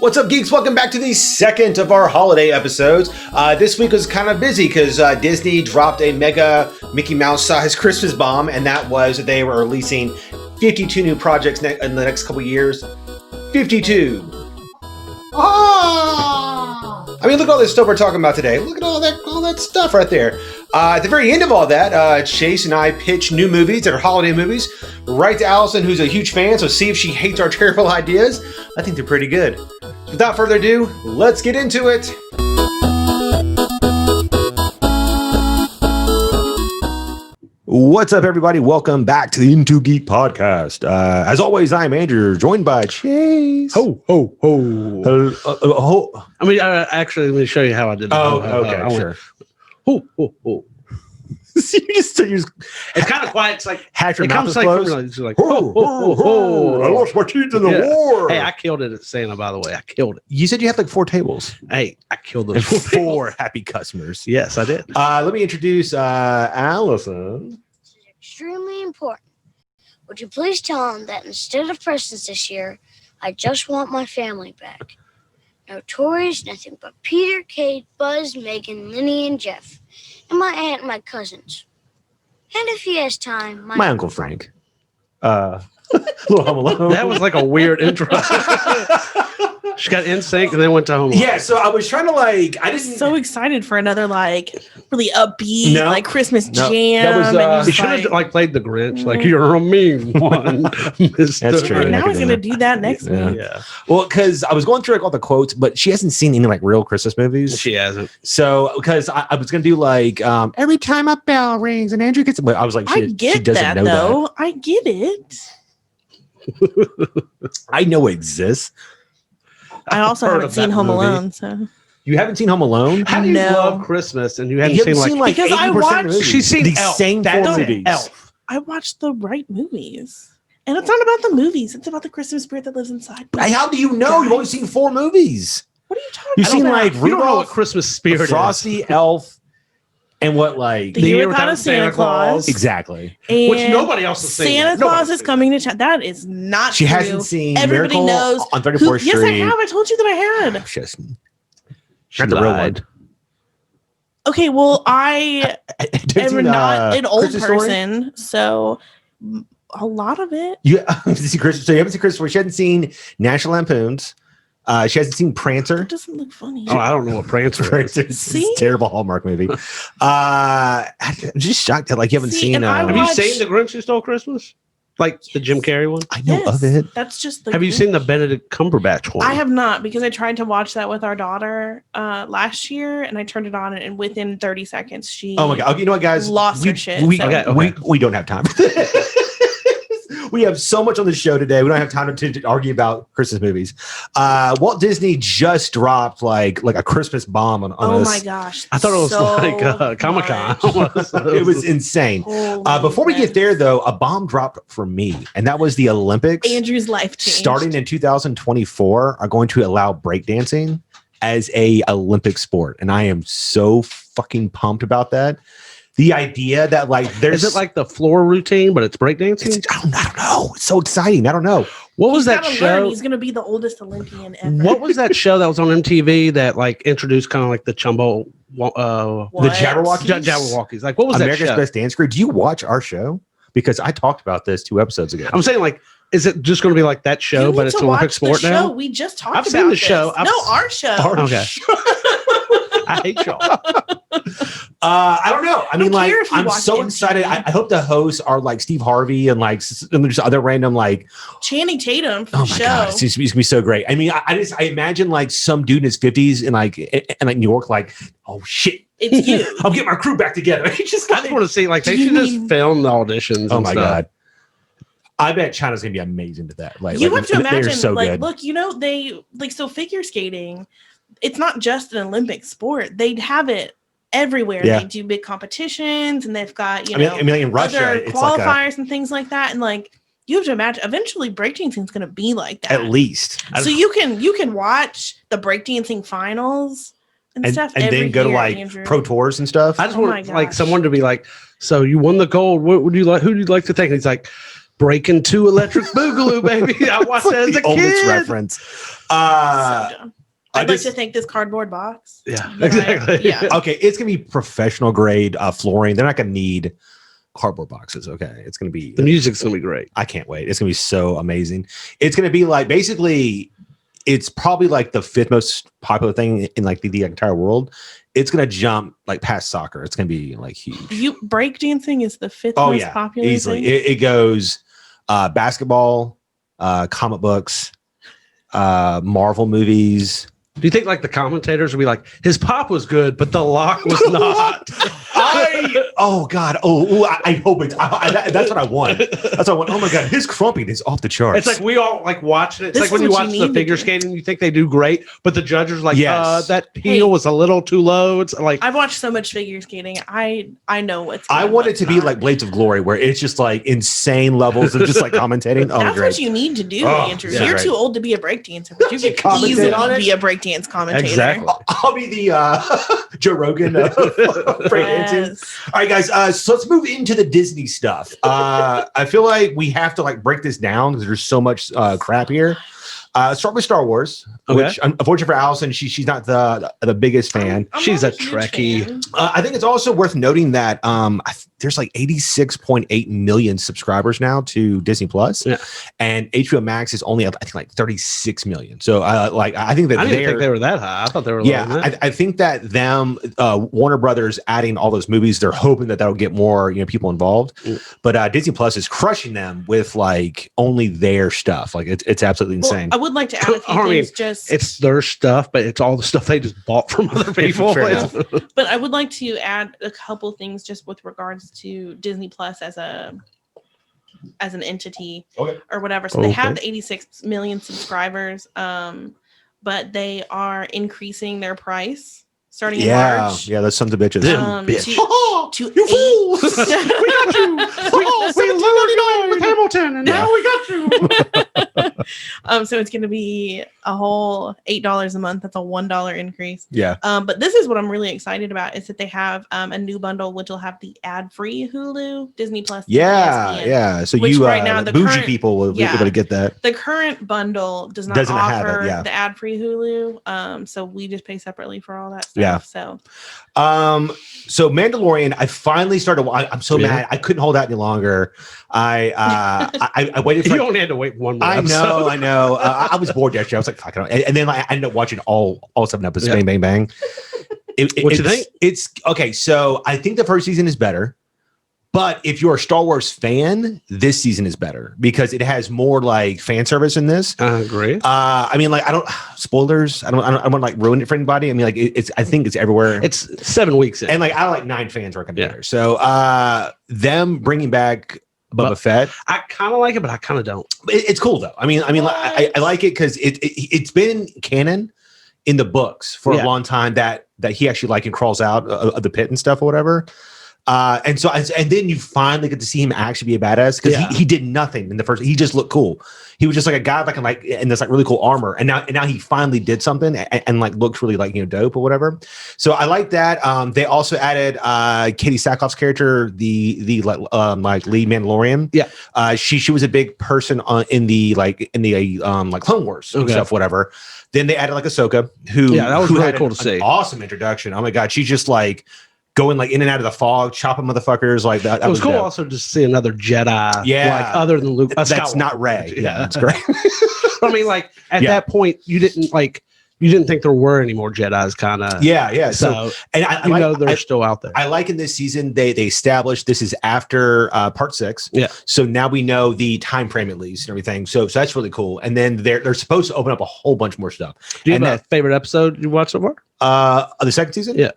What's up, geeks? Welcome back to the second of our holiday episodes. This week was kind of busy because Disney dropped a mega Mickey Mouse sized Christmas bomb, and that was they were releasing 52 new projects in the next couple years. 52. I mean, look at all this stuff we're talking about today. Look at all that stuff right there. At the very end of all that, Chase and I pitch new movies that are holiday movies right to Allison, who's a huge fan, so see if she hates our terrible ideas. I think they're pretty good. Without further ado, let's get into it. What's up, everybody? Welcome back to the Into Geek podcast. As always, I'm Andrew, joined by Chase. Ho, ho, ho. I mean, actually, let me show you how I did it. Oh, okay, sure. Ho, ho, ho. It's kind of quiet. It's like hatch your it mouth comes is like, closed. it's like ho, ho, ho, ho. I lost my teeth in the war. Hey, I killed it at Santa, by the way. I killed it. You said you had like 4 tables. Hey, I killed those four happy customers. Yes, I did. Let me introduce Allison. This is extremely important. Would you please tell him that instead of presents this year, I just want my family back. No toys, nothing but Peter, Kate, Buzz, Megan, Linny, and Jeff. And my aunt and my cousins. And if he has time, my Uncle Frank. Little Home Alone. That was like a weird intro. She got NSYNC and then went to Home Alone. Yeah, so I was trying to I didn't so excited for another really upbeat Christmas jam. That was he should have played the Grinch. Like, you're a mean one. That's true. Now he's gonna do that next week. Yeah. Well, because I was going through all the quotes, but she hasn't seen any real Christmas movies. She hasn't. So because I was gonna do every time a bell rings and Andrew gets it, I was like, I get that though. I get it. I know it exists. I also haven't seen Home Alone, so you haven't seen Home Alone? How do you love Christmas and you haven't seen because I watched she's seen the Elf. same 4 movies. Elf. I watched the right movies. And it's not about the movies, it's about the Christmas spirit that lives inside. How do you know? You've only seen 4 movies. What are you talking You've about? You've seen you don't know what Christmas spirit Frosty, Elf, and what The Year Without Santa Claus. Exactly. And which nobody else has seen. Santa Claus is coming to town. That is not She true. hasn't seen Everybody Miracle knows on 34th Street. Yes, I have. I told you that I had. Not the real one. Okay, well, I am not an old Christmas person, so a lot of it. So you haven't seen Christmas Story. She hasn't seen National Lampoons. She hasn't seen Prancer. It doesn't look funny. Oh, I don't know what Prancer is. See? It's a terrible Hallmark movie. I'm just shocked that you haven't seen. Have you seen The Grinch Who Stole Christmas? The Jim Carrey one? I know of it. That's just Have you seen the Benedict Cumberbatch one? I have not, because I tried to watch that with our daughter last year, and I turned it on, and within 30 seconds, she oh my god! You know what, guys? Lost her shit. We don't have time for this. We have so much on the show today. We don't have time to argue about Christmas movies. Walt Disney just dropped a Christmas bomb on us. Oh my gosh! I thought it was Comic-Con. It was insane. Before we get there, though, a bomb dropped for me, and that was the Olympics. Andrew's life changed. Starting in 2024, are going to allow breakdancing as a Olympic sport, and I am so fucking pumped about that. The idea that there's is it the floor routine, but it's breakdancing? I don't know. It's so exciting. I don't know. What was that show? He's going to be the oldest Olympian ever. What was that show that was on MTV that introduced kind of the Chumbo, the Jabberwockies? Jabberwockies. What was America's that show? Best Dance Crew? Do you watch our show? Because I talked about this 2 episodes ago. I'm saying is it just going to be that show, but it's an Olympic sport now? We just talked I've about seen the this. show. Our show. Okay. I hate y'all. I don't know. I mean, I'm so MTV. excited. I hope the hosts are Steve Harvey and just other random Channing Tatum from oh the my show. god, it's gonna be so great. I mean, I imagine some dude in his 50s in New York, oh shit, it's you. I'll get my crew back together. I just want to see they should just film the auditions. Oh and my stuff. god. I bet China's gonna be amazing to that. You have to imagine, so good. look, they so figure skating. It's not just an Olympic sport. They'd have it everywhere. Yeah. They do big competitions, and they've got in Russia, other it's qualifiers and things like that. And you have to imagine, eventually breakdancing is going to be like that. At least, so you can watch the breakdancing finals and stuff, and then go to Andrew. pro tours and stuff. I just want someone to be so you won the gold. What would you like? Who do you like to thank? And he's like, Breaking 2 Electric Boogaloo, baby. I watched that as a oldest kid. reference. So dumb. I'd like just- to thank this cardboard box. Yeah, that exactly. yeah. Okay, it's gonna be professional grade flooring. They're not gonna need cardboard boxes. Okay, it's gonna be. The music's gonna be great. I can't wait. It's gonna be so amazing. It's gonna be like basically, it's probably like the 5th most popular thing in like the entire world. It's gonna jump like past soccer. It's gonna be like huge. Breakdancing is the 5th most popular easily. thing. It goes basketball, comic books, Marvel movies. Do you think like the commentators would be like, his pop was good, but the lock was not? Oh God! I hope it's. That's what I want. That's what I want. Oh my God! His crumping is off the charts. It's like we all like watching it. It's This like when is you what watch you the need to figure do. skating, you think they do great, but the judges are like, Yes. that heel was a little too low. It's like I've watched so much figure skating. I know what's. I good, want it what's to be not. like Blades of Glory, where it's just like insane levels of just like commentating. Oh, That's great! what you need to do, Oh, Andrew. yeah, You're right. too old to be a breakdancer, but you You could commentate easily on it? be a breakdance commentator. Exactly. I'll be the Joe Rogan breakdancing. Yes. All right, guys. So let's move into the Disney stuff. I feel like we have to like break this down because there's so much crap here. Start with Star Wars, Okay. which unfortunately for Allison, she's not the biggest fan. She's not a huge Trekkie. fan. I think it's also worth noting that there's like 86.8 million subscribers now to Disney Plus, Yeah. and HBO Max is only up, I think, like 36 million. So I think that I didn't think they were that high. I thought they were lower than that. I think that them Warner Brothers adding all those movies, they're hoping that that'll get more people involved. Mm. But Disney Plus is crushing them with like only their stuff. Like it's absolutely insane. Well, I would like to add a few I mean, things. Just It's their stuff, but it's all the stuff they just bought from other people. Fair It's- enough. But I would like to add a couple things just with regards to Disney Plus as an entity Okay. or whatever. So they have Okay. the 86 million subscribers, but they are increasing their price starting in March. Yeah, those sons of bitches. Them bitch. To You fool! eight. we love with Hamilton, and now we got you. So it's going to be a whole $8 a month. That's a $1 increase. Yeah. But this is what I'm really excited about is that they have a new bundle which will have the ad-free Hulu, Disney Plus, Yeah, ESPN. yeah. So Which you right now the bougie current- people will be yeah. able to get that. The current bundle doesn't have it, offer yeah. the ad-free Hulu. So we just pay separately for all that stuff. Yeah. So So Mandalorian, I finally started. I'm so Yeah. mad. I couldn't hold out any longer. I waited for. You only had to wait one more I episode. know. I was bored yesterday. I was like, fuck it. And then I ended up watching all 7 episodes. Yeah. Bang, bang, bang. What you think? It's okay. So I think the first season is better. But if you're a Star Wars fan, this season is better because it has more like fan service in this. I agree. I mean, like, I don't spoilers. I don't want to like ruin it for anybody. I mean, like, I think it's everywhere. It's 7 weeks in. And like, I like 9 fans working Yeah. together. So them bringing back Boba Fett, I kind of like it, but I kind of don't. it's cool though. I mean, I like it because it's been canon in the books for Yeah. a long time that he actually like and crawls out of the pit and stuff or whatever. And then you finally get to see him actually be a badass because Yeah. he did nothing in the first. He just looked cool. He was just like a guy like in this like really cool armor, and now he finally did something and like looks really like dope or whatever. So I like that. They also added Katie Sackhoff's character, the like lead Mandalorian. Yeah. She was a big person in the Clone Wars and Okay. stuff, whatever. Then they added like Ahsoka, who Yeah, that was who really had cool an to see. Awesome introduction. Oh my god, she's just like going like in and out of the fog, chopping motherfuckers like that. It was cool dope. also to see another Jedi. Yeah. Like other than Luke. That's not Ray. Yeah, that's great. I mean, like at Yeah. that point, you didn't think there were any more Jedis, kind of. Yeah. So, So, and I you like, know they're still out there. I like in this season they established this is after part 6. Yeah. So now we know the time frame at least and everything. So that's really cool. And then they're supposed to open up a whole bunch more stuff. Do you and have a favorite episode you watched so far? Of the second season? Yeah.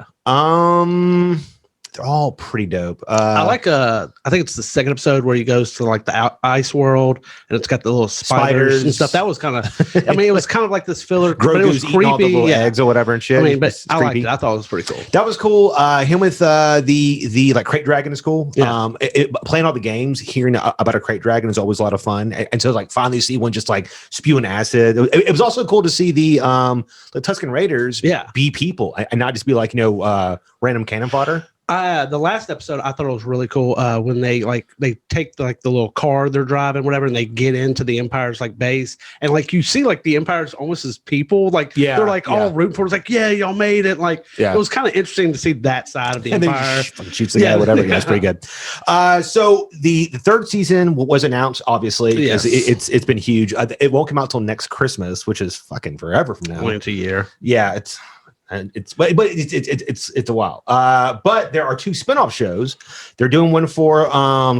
They're all pretty dope. I like I think it's the second episode where he goes to like the ice world and it's got the little spiders and Spiders. stuff. That was kind of, I mean, it was kind of like this filler, but it Grogu's was eating all the creepy. little Yeah. eggs or whatever and shit. I mean, but It's I liked creepy. it. I thought it was pretty cool. That was cool. Him with the like crate dragon is cool. Yeah. Playing all the games, hearing about a crate dragon is always a lot of fun. And so like finally see one just like spewing acid. It was also cool to see the Tusken Raiders Yeah. be people and not just be like random cannon fodder. The last episode I thought it was really cool when they take the little car they're driving, whatever, and they get into the Empire's like base, and like you see like the Empire's almost as people, like they're like all rooting for it. It's like, yeah, y'all made it. Like it was kind of interesting to see that side of the Empire. Shoots the guy, whatever. Yeah, it's pretty good. So the third season was announced, obviously, because it's been huge. It won't come out till next Christmas, which is fucking forever from now. It's a year. Yeah, it's a while. But there are 2 spinoff shows. They're doing one for like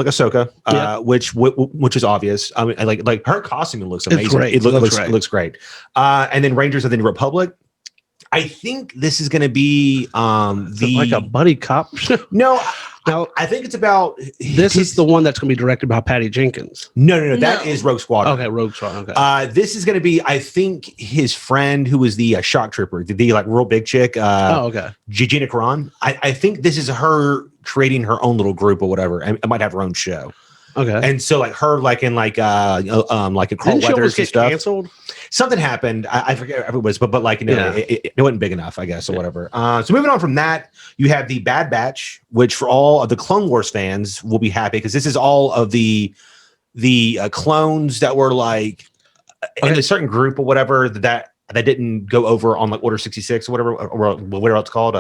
AHSOKA, which is obvious. I mean, like her costume looks amazing. It's great. It looks great. And then Rangers of the New Republic. I think this is going to be like a buddy cop show. No. I think it's about this is the one that's going to be directed by Patty Jenkins. No. That is Rogue Squadron. Okay, Rogue Squadron. Okay. This is going to be, I think, his friend who was the shock trooper, the like real big chick. Gina Carano. I think this is her creating her own little group or whatever, and it might have her own show. Okay. And so like her like in like a Carl Weathers and stuff. Canceled? Something happened. I forget what it was, but like it wasn't big enough, I guess, or whatever. So moving on from that, you have the Bad Batch, which for all of the Clone Wars fans will be happy because this is all of the clones that were like in a certain group or whatever that didn't go over on like Order 66 or whatever it's called.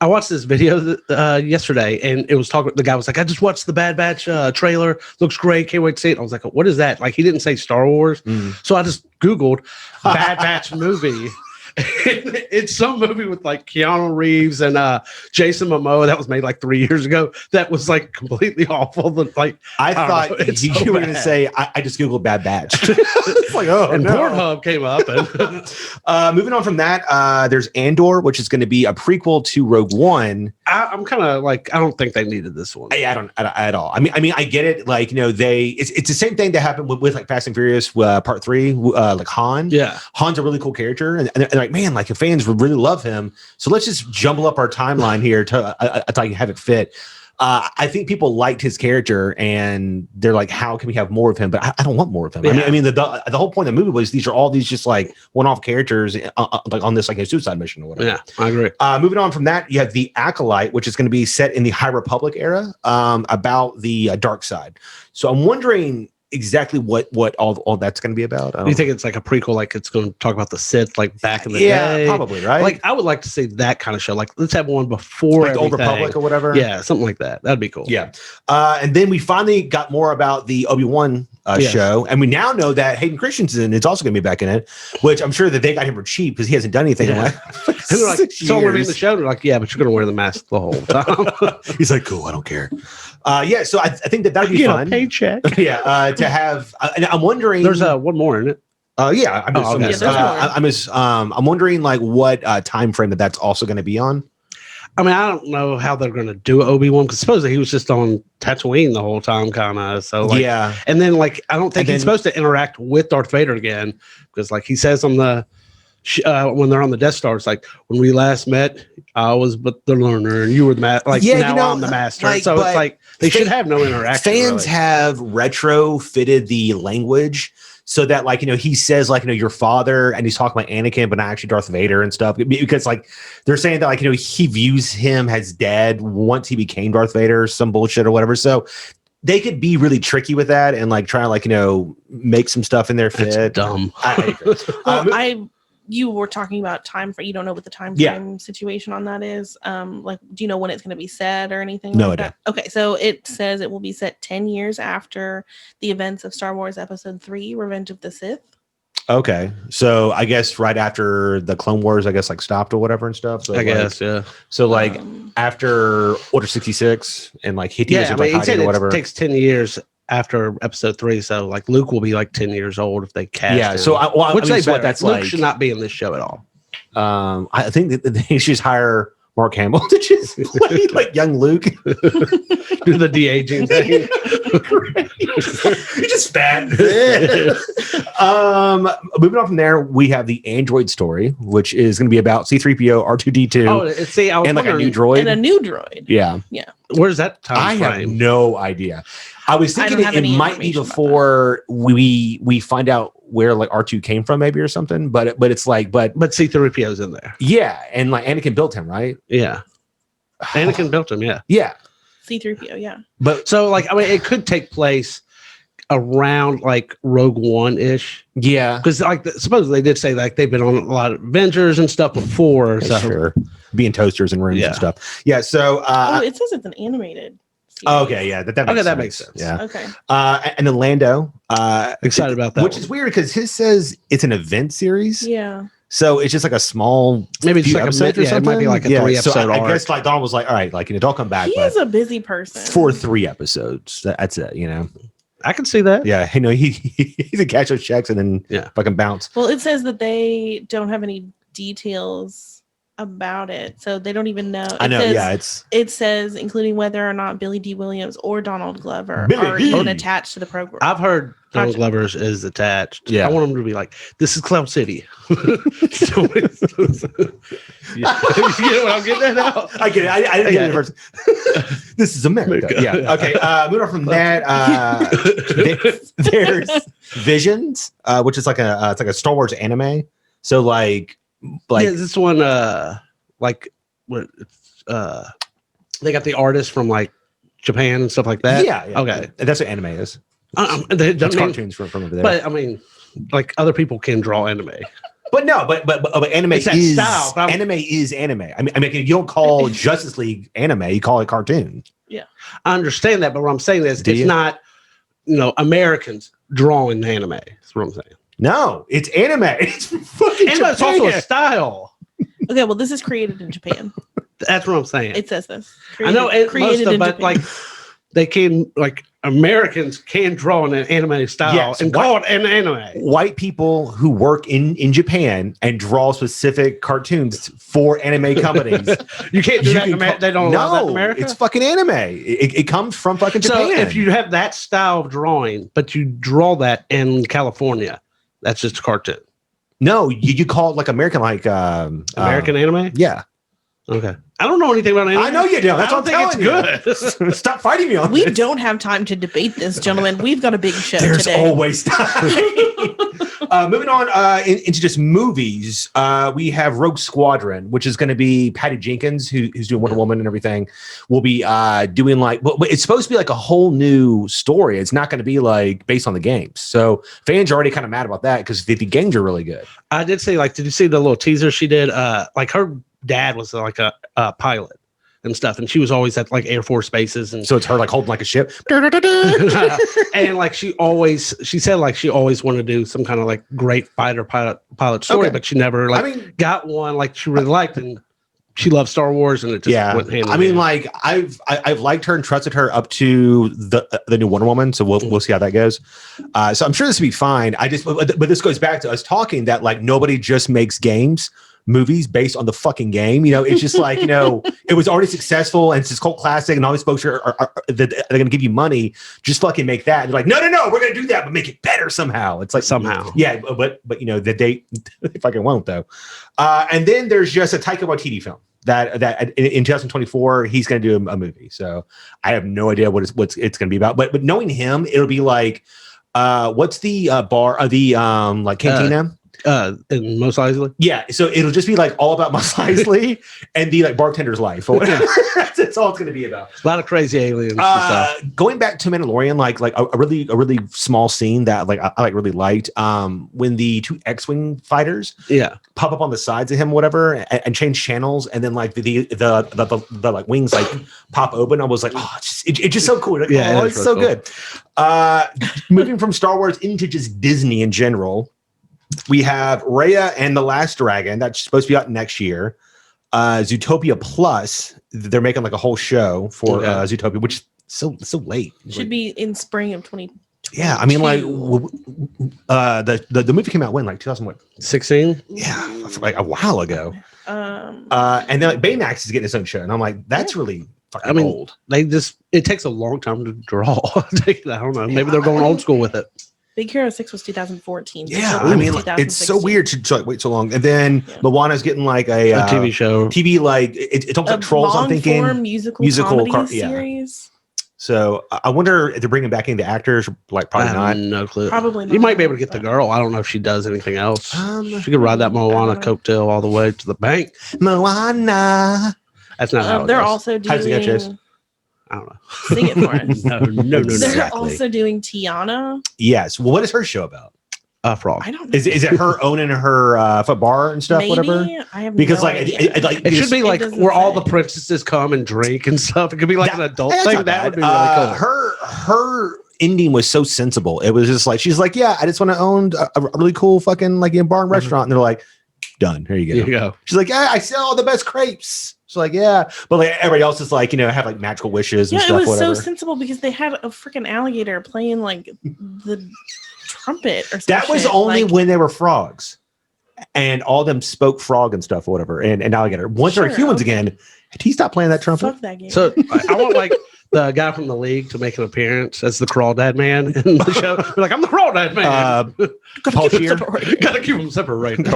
I watched this video yesterday, and it was talking. The guy was like, "I just watched the Bad Batch trailer. Looks great. Can't wait to see it." I was like, "What is that?" Like, he didn't say Star Wars, so I just Googled Bad Batch movie. It's some movie with like Keanu Reeves and Jason Momoa that was made like 3 years ago. That was like completely awful. But like, I thought you were going to say, I just Googled Bad Batch. It's like, oh, and no. Pornhub came up. And moving on from that, there's Andor, which is going to be a prequel to Rogue One. I'm kind of like, I don't think they needed this one. I don't at all. I mean, I get it. Like, it's the same thing that happened with like Fast and Furious Part 3, like Han. Yeah, Han's a really cool character, and they're like, man, like the fans would really love him. So let's just jumble up our timeline here to like have it fit. I think people liked his character, and they're like, how can we have more of him? But I don't want more of him. Yeah. I mean, the whole point of the movie was these are all these just like one-off characters like on this like a suicide mission or whatever. Yeah, I agree. Moving on from that, you have the Acolyte, which is going to be set in the High Republic era, about the dark side. So I'm wondering exactly what all that's going to be about. Do you think it's like a prequel, like it's going to talk about the Sith like back in the day? Yeah, probably, right? Like I would like to see that kind of show. Like let's have one before like the Old Republic or whatever. Yeah, something like that. That'd be cool. Yeah. And then we finally got more about the Obi-Wan show, and we now know that Hayden Christensen is also going to be back in it, which I'm sure that they got him for cheap because he hasn't done anything in like and like, so we're in the show. They're like, yeah, but you're going to wear the mask the whole time. He's like, cool, I don't care. Yeah, so I think that'd be fun. A paycheck. Yeah, to have. And I'm wondering. There's one more in it. Yeah, I'm wondering like what time frame that's also going to be on. I mean, I don't know how they're going to do Obi-Wan because supposedly he was just on Tatooine the whole time, kind of. So like, yeah, and then like I don't think he's supposed to interact with Darth Vader again because like he says on the when they're on the Death Star, it's like when we last met, I was but the learner and you were the master. Like now I'm the master. Like, so it's like they should have no interaction. Fans have retrofitted the language. So that like, he says like, your father, and he's talking about Anakin, but not actually Darth Vader and stuff, because like they're saying that like, he views him as dead once he became Darth Vader, some bullshit or whatever. So they could be really tricky with that and like try to like, make some stuff in there fit. That's dumb. I agree. Well, you were talking about time frame. You don't know what the time frame situation on that is. Like, do you know when it's going to be set or anything? No like idea. That? Okay, so it says it will be set 10 years after the events of Star Wars Episode 3, Revenge of the Sith. Okay, so I guess right after the Clone Wars, I guess like stopped or whatever and stuff. So I guess, yeah. So like after Order 66 and like he or whatever, it takes 10 years after Episode 3, so like Luke will be like 10 years old if they cast him. So that's Luke like should not be in this show at all. I think that they should just hire Mark Hamill to just play like young Luke. Do the de-aging thing. You're just fat. Moving on from there, we have the Android story, which is going to be about C-3PO, R2-D2. Oh, and like a new droid. And a new droid. Yeah. Where's that time I frame? have no idea. I was thinking it might be before we find out where like R2 came from, maybe, or something. But it's like, but C-3PO's in there. Yeah, and like Anakin built him, right? Yeah. Anakin built him. Yeah. Yeah. C-3PO. Yeah. But so like, I mean, it could take place around like Rogue One ish. Yeah. Because like supposedly they did say like they've been on a lot of Avengers and stuff before. So sure. Being toasters and rooms and stuff. Yeah. So it says it's an animated. Okay, yeah, that makes sense. Yeah. Okay. And then Lando, excited about that, which is weird because his says it's an event series. Yeah. So it's just like a small, maybe it's like episode or something. It might be like a 3-episode so arc. I guess like Donald was like, all right, like don't come back. He is a busy person for 3 episodes. That's it. I can see that. Yeah, he's a cash those checks and then fucking bounce. Well, it says that they don't have any details about it, so they don't even know. It says including whether or not Billy D. Williams or Donald Glover are even attached to the program. I've heard Donald Glover's is attached. Yeah, I want him to be like, this is Cloud City. You know what I'm getting at now? I get it. I didn't get it first. This is America. Yeah. Okay. Moving on from that, there's Visions, which is like a Star Wars anime. So like this one like what they got the artists from like Japan and stuff like that. Yeah. Okay. That's what anime is. That's cartoons from over there. But I mean, like other people can draw anime. But no, but anime is style. Anime is anime. I mean, you don't call Justice League anime; you call it cartoon. Yeah, I understand that, but what I'm saying is, it's not Americans drawing anime. That's what I'm saying. No, it's anime. It's fucking anime. It's also a style. Okay, well, this is created in Japan. That's what I'm saying. It says this. I know, created in Japan. Like they can, like Americans can draw in an anime style and call it an anime. White people who work in Japan and draw specific cartoons for anime companies. You can't do that. They don't allow that in America. It's fucking anime. It comes from fucking Japan. So if you have that style of drawing, but you draw that in California, that's just a cartoon. No, you call it like American, like American anime. Yeah. Okay. I don't know anything about anime. I know you don't. That's what I'm telling it's good. Stop fighting me on this. We this. don't have time to debate this, gentlemen. We've got a big show There's today. always time. Moving on into just movies, we have Rogue Squadron, which is going to be Patty Jenkins, who's doing Wonder Woman and everything. Will be doing like, but it's supposed to be like a whole new story. It's not going to be like based on the games. So fans are already kind of mad about that because the games are really good. I did say, like, did you see the little teaser she did? Like her dad was like a pilot and stuff, and she was always at like Air Force bases, and so it's her like holding like a ship. And like she said like she always wanted to do some kind of like great fighter pilot story, but she never got one like she really liked, and she loves Star Wars, and it just went hand in hand. Like I've liked her and trusted her up to the new Wonder Woman, so we'll see how that goes. So I'm sure this will be fine. But this goes back to us talking that like nobody just makes movies based on the fucking game. It's just like, it was already successful and it's this cult classic and all these folks are they're going to give you money. Just fucking make that. And they're like, no, we're going to do that, but make it better somehow. It's like somehow. Yeah. But the date, they fucking won't though. And then there's just a Taika Waititi film that in 2024, he's going to do a movie. So I have no idea what it's going to be about, but knowing him, it'll be like, what's the bar of the like cantina? And Mos Eisley. Yeah, so it'll just be like all about Mos Eisley and the like bartender's life or whatever. That's all it's going to be about. A lot of crazy aliens. And stuff. Going back to Mandalorian, like a really small scene that like I really liked. When the 2 X-wing fighters pop up on the sides of him, whatever, and change channels, and then like the like wings like pop open. I was like, oh, it's just so cool. Like, it's so cool. Good. Moving from Star Wars into just Disney in general. We have Raya and the Last Dragon that's supposed to be out next year. Zootopia Plus, they're making like a whole show for Zootopia, which is so late. Should be in spring of 2020. Yeah, I mean, like the movie came out when, like 2016? Yeah, like a while ago. And then like Baymax is getting its own show, and I'm like, that's really fucking old. It takes a long time to draw. I don't know. Maybe they're going old school with it. Big Hero 6 was 2014. Yeah, I mean, it's so weird to like, wait so long. And then Moana's getting like a TV show. TV, like, it's almost like Trolls, I'm thinking. Musical comedy series. So I wonder if they're bringing back any actors. Like, probably not. No clue. Probably not. You might be able to get the girl. I don't know if she does anything else. She could ride that Moana coattail all the way to the bank. Moana. That's not how it they're goes. also How does it go, Chase? doing. I don't know. Sing it for us. No. They're Exactly. also doing TIANA. Yes. Well, what is her show about? Frog. I don't know. Is it her owning her foot bar and stuff? Maybe? Whatever. I have Because no like idea. It should be like doesn't where all the say. princesses come and drink and stuff. It could be like an adult that's thing. not That would be bad. really cool. Her ending was so sensible. It was just like she's like, yeah, I just want to own a really cool fucking like bar and restaurant, and they're like, done. Here you go. Here you go. She's like, yeah, I sell the best crepes. She's like, yeah, but like everybody else is like, have like magical wishes and Yeah, stuff. it was Whatever. so sensible because they had a freaking alligator playing like the trumpet or something. That was only when they were frogs, and all of them spoke frog and stuff, or whatever, and alligator. Once they're humans again, he stopped playing that trumpet. Fuck that game. So I want like the guy from the league to make an appearance as the Crawdad Man in the show. Be like, I'm the Crawdad Man. Paul Shear. Gotta keep them separated.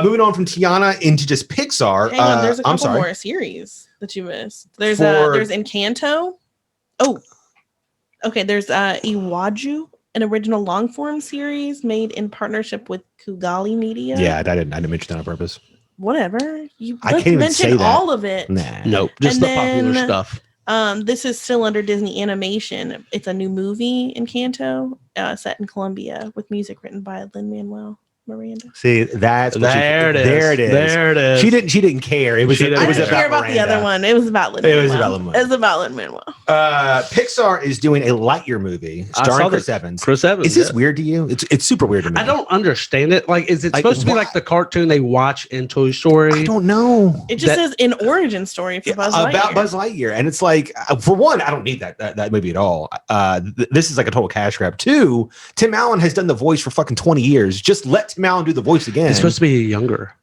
Moving on from TIANA into just Pixar. Hang on, there's a couple more series that you missed. There's Encanto. Oh, okay. There's Iwaju, an original long form series made in partnership with Kugali Media. Yeah, I didn't mention that on purpose. Whatever. I can't even say mention that. all of it. Nah. Nope, just And the popular then, stuff. This is still under Disney Animation. It's a new movie, Encanto, set in Colombia with music written by Lin-Manuel Miranda. See, that's There it is. There it is. There it is. She didn't care. It was. She It didn't was I didn't care about Miranda. the other one. It was about Lin-Manuel. It was about Lin-Manuel. It was about Lin-Manuel. Pixar is doing a Lightyear movie starring Chris Evans. Chris Evans. Is this weird to you? It's super weird to me. I don't understand it. Like, is it Like, supposed to be why? like the cartoon they watch in Toy Story? I don't know. It just says an origin story for Buzz Lightyear. About Buzz Lightyear, and it's like, for one, I don't need that movie at all. This is like a total cash grab. Two, Tim Allen has done the voice for fucking 20 years. Just let Tim Allen do the voice again. It's supposed to be younger.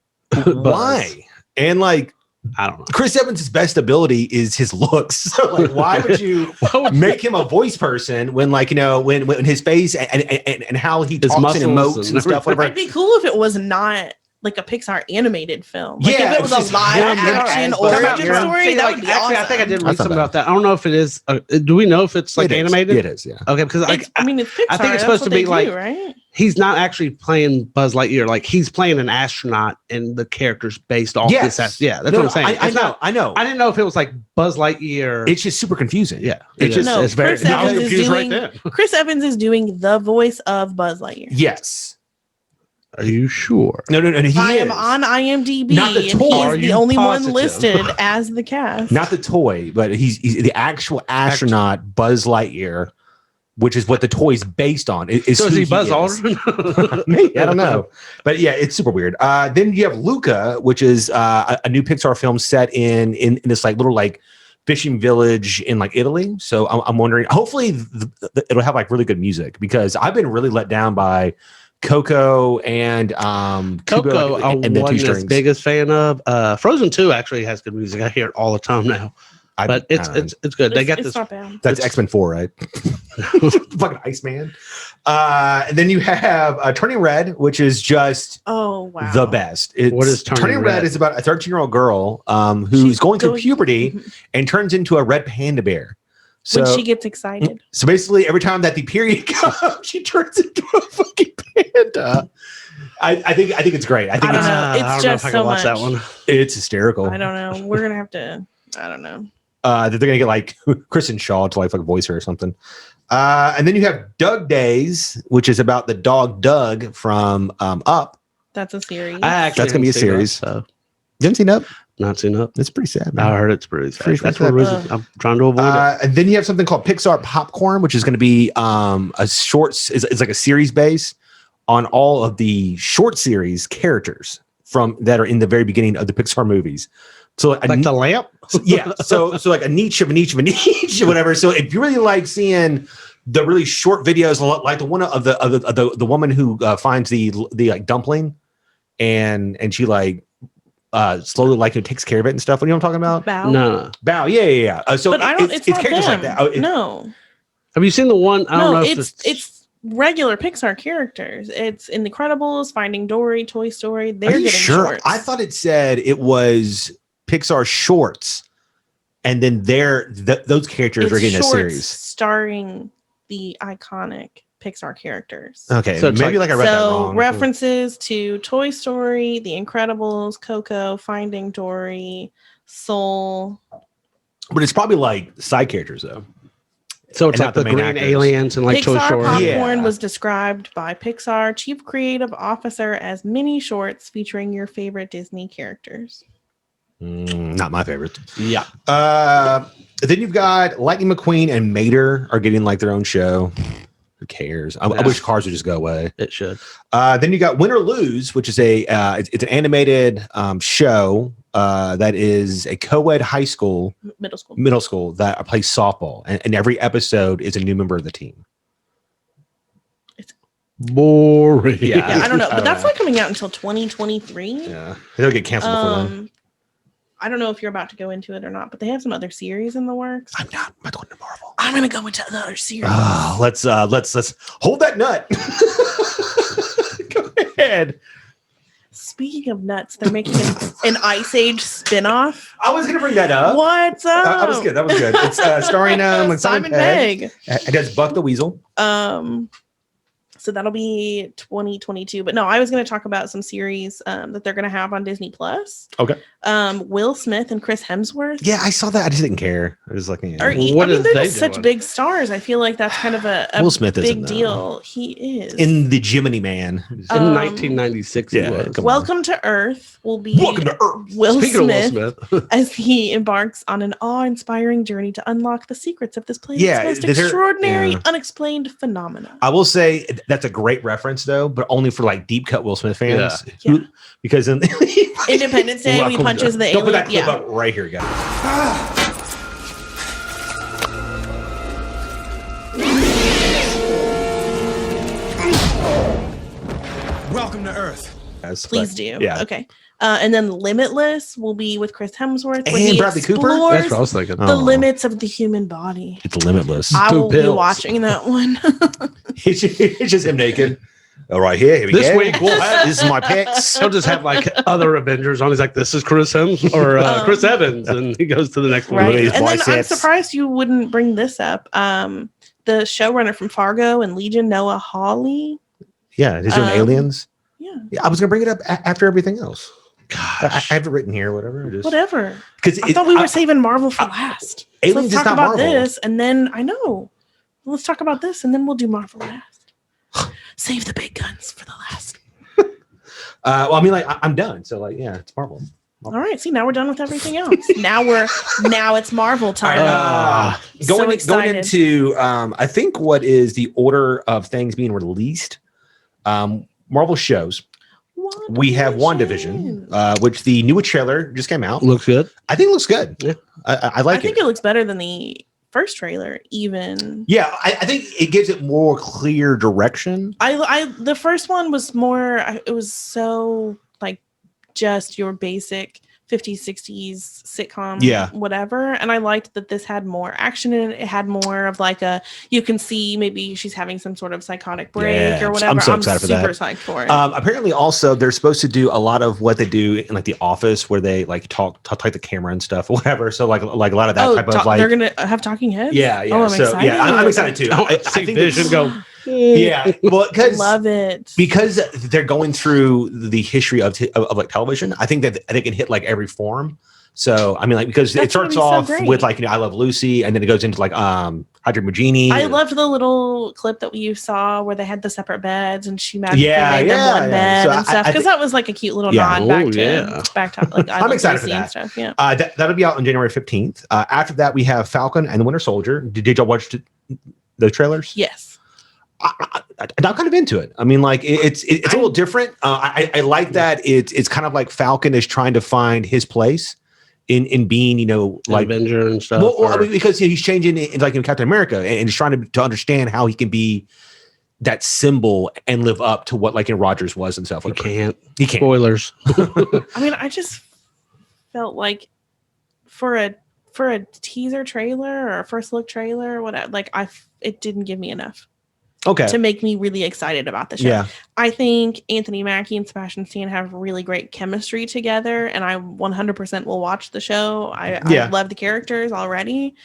Why? And like, I don't know. Chris Evans' best ability is his looks. So like, why would you make him a voice person when like, when his face and how he talks and emotes and stuff, whatever. It'd be cool if it was not like a Pixar animated film. Like Yeah, if it was it's a live action origin story, that would be actually, awesome. I think I did I read thought something that. about that. I don't know if it is. Do we know if it's like It is. animated? It is, yeah. Okay, because It's Pixar. I think it's that's supposed to what be they like do, right? he's not actually playing Buzz Lightyear. Like he's playing an astronaut, and the character's based off Yes. this. Yeah, that's what I'm saying. I know. I didn't know if it was like Buzz Lightyear. It's just super confusing. Yeah, It's just No, it's very Chris Evans is confused doing- right there. Chris Evans is doing the voice of Buzz Lightyear. Yes. Are you sure? No. He I am is. on IMDb, Not the and toy. he Are is the you only positive? one listed as the cast. Not the toy, but he's the actual astronaut Buzz Lightyear, which is what the toy's based on. So is he Buzz Aldrin? Maybe, I don't know. But yeah, it's super weird. Then you have Luca, which is a new Pixar film set in this like little like fishing village in like Italy. So I'm wondering, hopefully it'll have like really good music, because I've been really let down by Coco and Coco, Kubo I and the two wasn't his strings. biggest fan of. Frozen 2 actually has good music. I hear it all the time now. But it's good. They got It's this. not bad. That's X-Men 4, right? Fucking Iceman. And then you have Turning Red, which is just Oh wow. the best. What is Turning Red? Red? Is about a 13-year-old girl who's She's going through going- puberty and turns into a red panda bear. So, when she gets excited. so basically, every time that the period comes, she turns into a fucking panda. I think it's great. I think I don't it's, know. It's I don't just know if I so can watch that much. one. it's hysterical. I don't know. We're gonna have to. I don't know. That they're gonna get like Kristen Shaw to like voice her or something. And then you have Doug Days, which is about the dog Doug from Up. That's a series. That's That's gonna be a series. So You haven't seen Up? not seen Up. It's pretty sad, man. I heard it's pretty sad. Pretty That's sad. what I'm trying to avoid it. And then you have something called Pixar Popcorn, which is going to be a shorts. It's like a series base on all of the short series characters from that are in the very beginning of the Pixar movies. So Like the lamp? yeah, so like a niche of a niche of a niche or whatever. So if you really like seeing the really short videos, like the one of the woman who finds the like dumpling, and she like slowly like who takes care of it and stuff. What are you know what I'm talking about? Bow. No. Bow, yeah. So But I don't. It's not characters them. like that. No. Have you seen the one? I don't No. know if It's regular Pixar characters. It's in The Incredibles, Finding Dory, Toy Story. They're Are you getting sure? shorts. I thought it said it was Pixar shorts, and then those characters it's are getting a shorts series. starring the iconic Pixar characters. Okay, so maybe like I read that wrong. References to Toy Story, The Incredibles, Coco, Finding Dory, Soul. But it's probably like side characters though. So it's like the green actors. Aliens and like Pixar Toy Story. Popcorn was described by Pixar Chief Creative Officer as mini shorts featuring your favorite Disney characters. Not my favorite. Yeah. Then you've got Lightning McQueen and Mater are getting like their own show. Who cares? I wish Cars would just go away. It should. Then you got Win or Lose, which is it's an animated show that is a co-ed middle school that plays softball, and every episode is a new member of the team. It's boring. Yeah, I don't know, but that's not coming out until 2023. Yeah, they'll get canceled before then. I don't know if you're about to go into it or not, but they have some other series in the works. I'm not going to Marvel. I'm going to go into another series. Let's hold that nut. Go ahead. Speaking of nuts, they're making an Ice Age spinoff. I was going to bring that up. What's up? That was good. It's starring Simon Pegg. It does Buck the Weasel. So that'll be 2022. But no, I was going to talk about some series that they're going to have on Disney Plus. Okay. Will Smith and Chris Hemsworth. Yeah, I saw that. I just didn't care. I was like, they're just such big stars. I feel like that's kind of a Will Smith big deal. He is in the Jiminy Man in 1996. Yeah. Welcome to Earth will be Will Smith as he embarks on an awe-inspiring journey to unlock the secrets of this planet's most extraordinary, unexplained phenomena. I will say that's a great reference though, but only for like deep cut Will Smith fans. Because in Independence Day, he punches the alien. Don't put that clip up right here, guys. Welcome to Earth. Please do. Yeah. Okay. And then Limitless will be with Chris Hemsworth. And Bradley Cooper. That's what I was thinking. The limits of the human body. It's limitless. I will be watching that one. It's just him naked. All right, here we go. This week we'll have this is my picks. He'll just have like other Avengers on. He's like, this is Chris Hemsworth or Chris Evans, and he goes to the next one. Right. And then I'm surprised you wouldn't bring this up. The showrunner from Fargo and Legion, Noah Hawley. Yeah, he's doing Aliens. Yeah, I was gonna bring it up after everything else. Gosh. I have it written here. Whatever. Because I thought we were saving Marvel for last. Aliens let's talk is not about Marvel. this, and then I know. Let's talk about this, and then we'll do Marvel last. Save the big guns for the last. Well, I mean, like I'm done. So, like, yeah, it's Marvel. All right. See, now we're done with everything else. now it's Marvel time. Going into I think what is the order of things being released. Marvel shows. We have WandaVision, which the new trailer just came out. Looks good. I think it looks good. Yeah, I like it. I think it looks better than the first trailer, even. Yeah, I think it gives it more clear direction. The first one was more. It was so like just your basic 50s, 60s sitcom, whatever. And I liked that this had more action in it. It had more of like you can see maybe she's having some sort of psychotic break or whatever. I'm so excited for that. Super psyched for it. Apparently also they're supposed to do a lot of what they do in like The Office where they like talk to the camera and stuff or whatever. So like a lot of that type of like. They're going to have talking heads? Yeah. Oh, I'm excited. Yeah, I'm excited too. I think Vision go. Yeah, well, love it because they're going through the history of like television. I think that they can hit like every form. So I mean, like because it starts off with like I Love Lucy, and then it goes into like Hydra Magini. I loved the little clip that you saw where they had the separate beds and she magically made them one bed and stuff because that was like a cute little nod back to like I'm excited for that stuff. Yeah, that'll be out on January 15th. After that, we have Falcon and the Winter Soldier. Did y'all watch those trailers? Yes. I'm kind of into it. I mean, like it's a little different. I like that it's kind of like Falcon is trying to find his place in being, like Avenger and stuff. Well, I mean, because he's changing like in Captain America and he's trying to understand how he can be that symbol and live up to what like in Rogers was and stuff. He can't. Spoilers. I mean, I just felt like for a teaser trailer or a first look trailer or whatever, like it didn't give me enough. to make me really excited about the show. Yeah. I think Anthony Mackie and Sebastian Stan have really great chemistry together, and I 100% will watch the show. I love the characters already,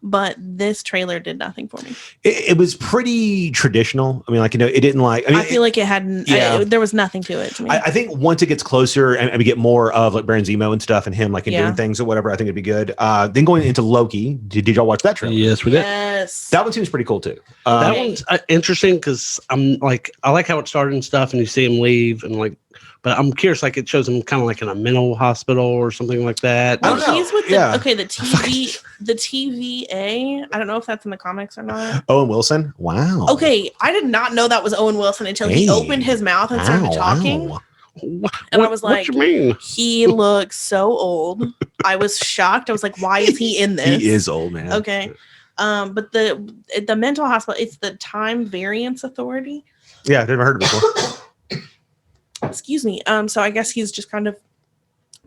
but this trailer did nothing for me. It was pretty traditional. I mean, like, it didn't like. I feel like it hadn't. There was nothing to it to me. I think once it gets closer and we get more of like Baron Zemo and stuff and him like doing things or whatever, I think it'd be good. Then going into Loki, did y'all watch that trailer? Yes, we did. Yes, that one seems pretty cool too. That one's interesting because I like how it started and stuff, and you see him leave and like. But I'm curious, like it shows him kind of like in a mental hospital or something like that. Well, he's with the TVA. I don't know if that's in the comics or not. Owen Wilson. Wow. Okay, I did not know that was Owen Wilson until he opened his mouth and started talking. And I was like, what you mean? He looks so old. I was shocked. I was like, why is he in this? He is old, man. Okay. But the mental hospital, it's the Time Variance Authority. Yeah, I've never heard of it before. Excuse me. So I guess he's just kind of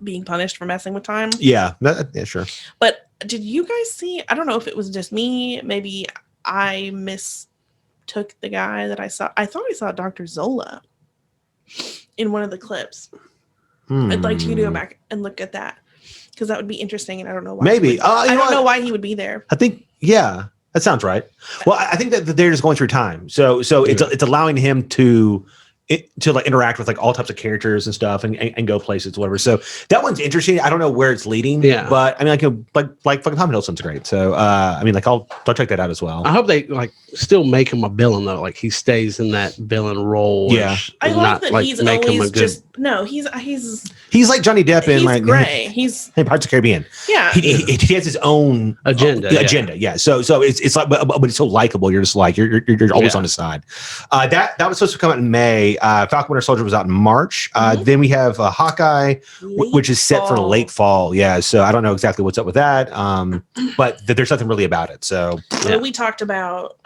being punished for messing with time. Yeah, sure. But did you guys see? I don't know if it was just me. Maybe I mistook the guy that I saw. I thought I saw Dr. Zola in one of the clips. I'd like you to go back and look at that because that would be interesting. And I don't know why. Maybe I don't know why he would be there. I think that sounds right. Well, I think that they're just going through time, so it's allowing him to like interact with like all types of characters and stuff and go places, whatever. So that one's interesting. I don't know where it's leading, but I mean, like fucking Tom Hiddleston's great. So I mean, like I'll check that out as well. I hope they like still make him a villain though. Like he stays in that villain role. Yeah, I like that he's always just he's like Johnny Depp in like gray. He's in Pirates of the Caribbean. Yeah, he has his own agenda. Yeah. So it's like, but it's so likable. You're just like you're always on his side. That was supposed to come out in May. Falcon Winter Soldier was out in March. Then we have Hawkeye, which is set for late fall. Yeah, so I don't know exactly what's up with that, but there's nothing really about it. So we talked about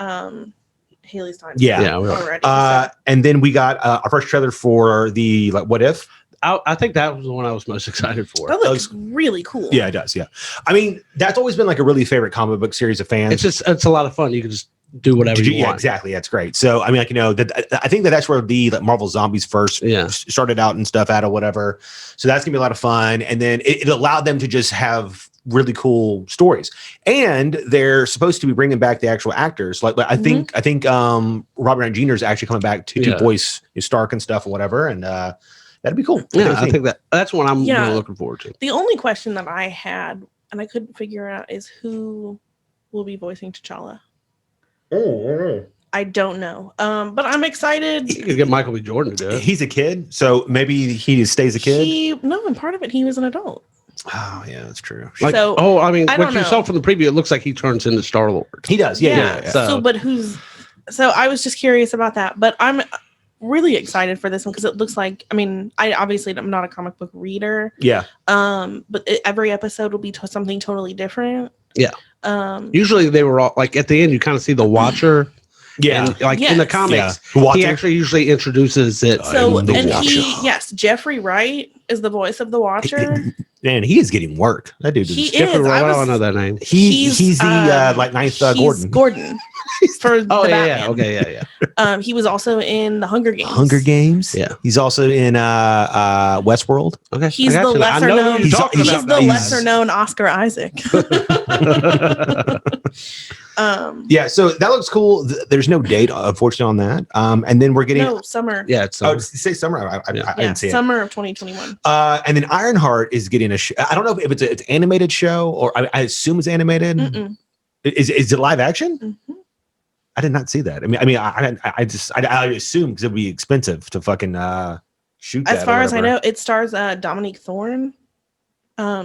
Haley's time. Yeah, already. And then we got our first trailer for the What If. I think that was the one I was most excited for. That looks really cool. Yeah, it does. Yeah, I mean that's always been like a really favorite comic book series of fans. It's a lot of fun. You can just do whatever you want. Exactly. That's great. So I mean, like I think that's where the Marvel Zombies first started out and stuff out or whatever. So that's gonna be a lot of fun. And then it allowed them to just have really cool stories. And they're supposed to be bringing back the actual actors. Like I think Robert Downey Jr. is actually coming back to voice Stark and stuff or whatever. And that'd be cool. Yeah, I think that's what I'm really looking forward to. The only question that I had and I couldn't figure out is who will be voicing T'Challa. I don't know. But I'm excited. You could get Michael B. Jordan to do it. He's a kid, so maybe he stays a kid. In part of it, he was an adult. Oh yeah, that's true. Like, so, I mean, what you saw from the preview, it looks like he turns into Star-Lord. He does, yeah. So I was just curious about that, but I'm really excited for this one because it looks like, I mean, I'm not a comic book reader. Yeah. But every episode will be something totally different. Yeah. Usually they were all like at the end, you kind of see the Watcher. Yeah. And, like in the comics, he actually usually introduces it. So, Jeffrey Wright is the voice of the Watcher. Man, he is getting work. That dude is. Jeffrey Wright. I don't know that name. He's the ninth Gordon. Gordon. For Batman. Okay, yeah. He was also in the Hunger Games. Yeah. He's also in Westworld. Okay. He's the lesser known. He's the lesser known Oscar Isaac. So that looks cool. There's no date, unfortunately, on that. And then we're getting summer. Yeah, it's summer. Oh, say summer. I didn't see it. Summer of 2021. And then Ironheart is getting a show. I don't know if it's an animated show or I assume it's animated. Mm-mm. Is it live action? Mm-hmm. I did not see that. I assume because it'd be expensive to fucking shoot. As far as I know, it stars Dominique Thorne.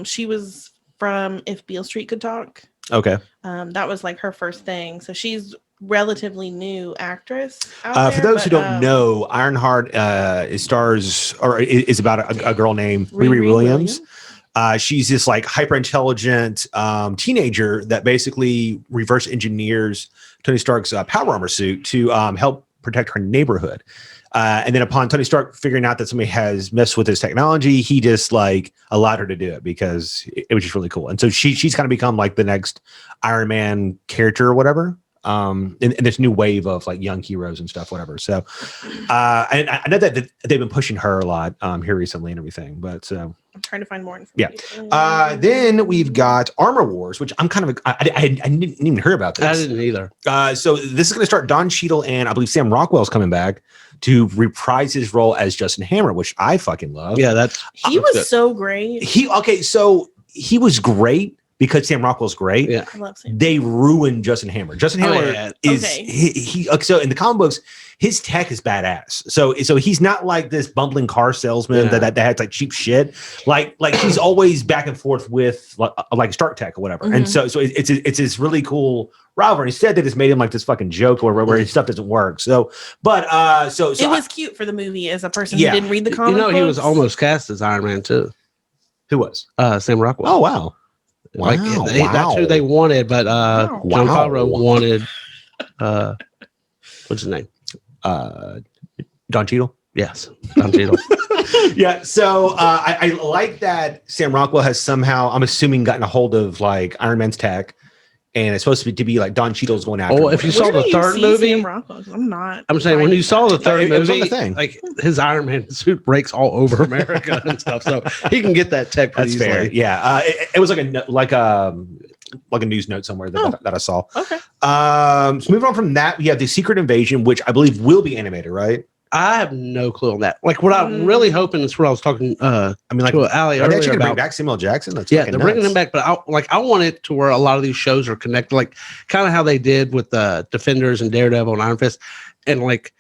She was from If Beale Street Could Talk. Okay. That was like her first thing. So she's relatively new actress. For those who don't know, Ironheart is about a girl named Riri Williams. She's this like hyper intelligent teenager that basically reverse engineers Tony Stark's power armor suit to help protect her neighborhood. And then upon Tony Stark figuring out that somebody has messed with his technology, he just like allowed her to do it because it was just really cool. And so she's kind of become like the next Iron Man character or whatever. in this new wave of like young heroes and stuff, whatever. So, and I know that they've been pushing her a lot here recently and everything. But so I'm trying to find more information. Yeah. Then we've got Armor Wars, which I'm kind of I didn't even hear about this. I didn't either. So this is going to start. Don Cheadle and I believe Sam Rockwell's coming back to reprise his role as Justin Hammer, which I fucking love. Yeah, he was so great. So he was great. Because Sam Rockwell's great, yeah. I love Sam. They ruined Justin Hammer. Justin Hammer is so in the comic books, his tech is badass. So he's not like this bumbling car salesman that has like cheap shit. Like he's always back and forth with like Stark Tech or whatever. And so it's this really cool rivalry. Instead, they just made him like this fucking joke where his stuff doesn't work. So it was cute for the movie as a person who didn't read the comic books. He was almost cast as Iron Man too. Who was? Sam Rockwell. Oh wow. Like that's who they wanted, but John Favreau wanted what's his name? Don Cheadle. Yes, Don Cheadle. Yeah. So I like that Sam Rockwell has somehow, I'm assuming, gotten a hold of like Iron Man's tech, and it's supposed to be like Don Cheadle's going after. Oh, if you saw the third movie, I'm saying when you saw the third movie, like his Iron Man suit breaks all over America and stuff, so he can get that tech pretty easily. Fair. Yeah, it was like a news note somewhere that I saw. Okay. So moving on from that, we have the Secret Invasion, which I believe will be animated, right? I have no clue on that. Like what I'm really hoping is what I was talking. I mean, like Ali, are they actually bring back Samuel Jackson? That's they're bringing him back, but I want it to where a lot of these shows are connected, like kind of how they did with the Defenders and Daredevil and Iron Fist, and like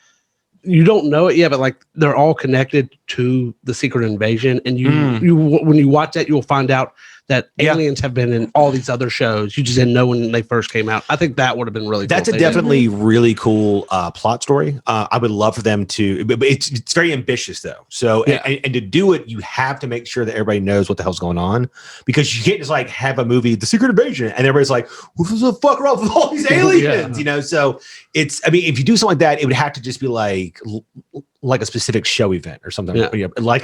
you don't know it yet, but like they're all connected to the Secret Invasion, and you when you watch that, you'll find out that aliens have been in all these other shows. You just didn't know when they first came out. I think that would have been really cool. That's a definitely really cool plot story. I would love for them to, but it's very ambitious though. So, and to do it, you have to make sure that everybody knows what the hell's going on, because you can't just like have a movie, The Secret Invasion, and everybody's like, what the fuck are up with all these aliens? You know, so I mean, if you do something like that, it would have to just be like a specific show event or something. Like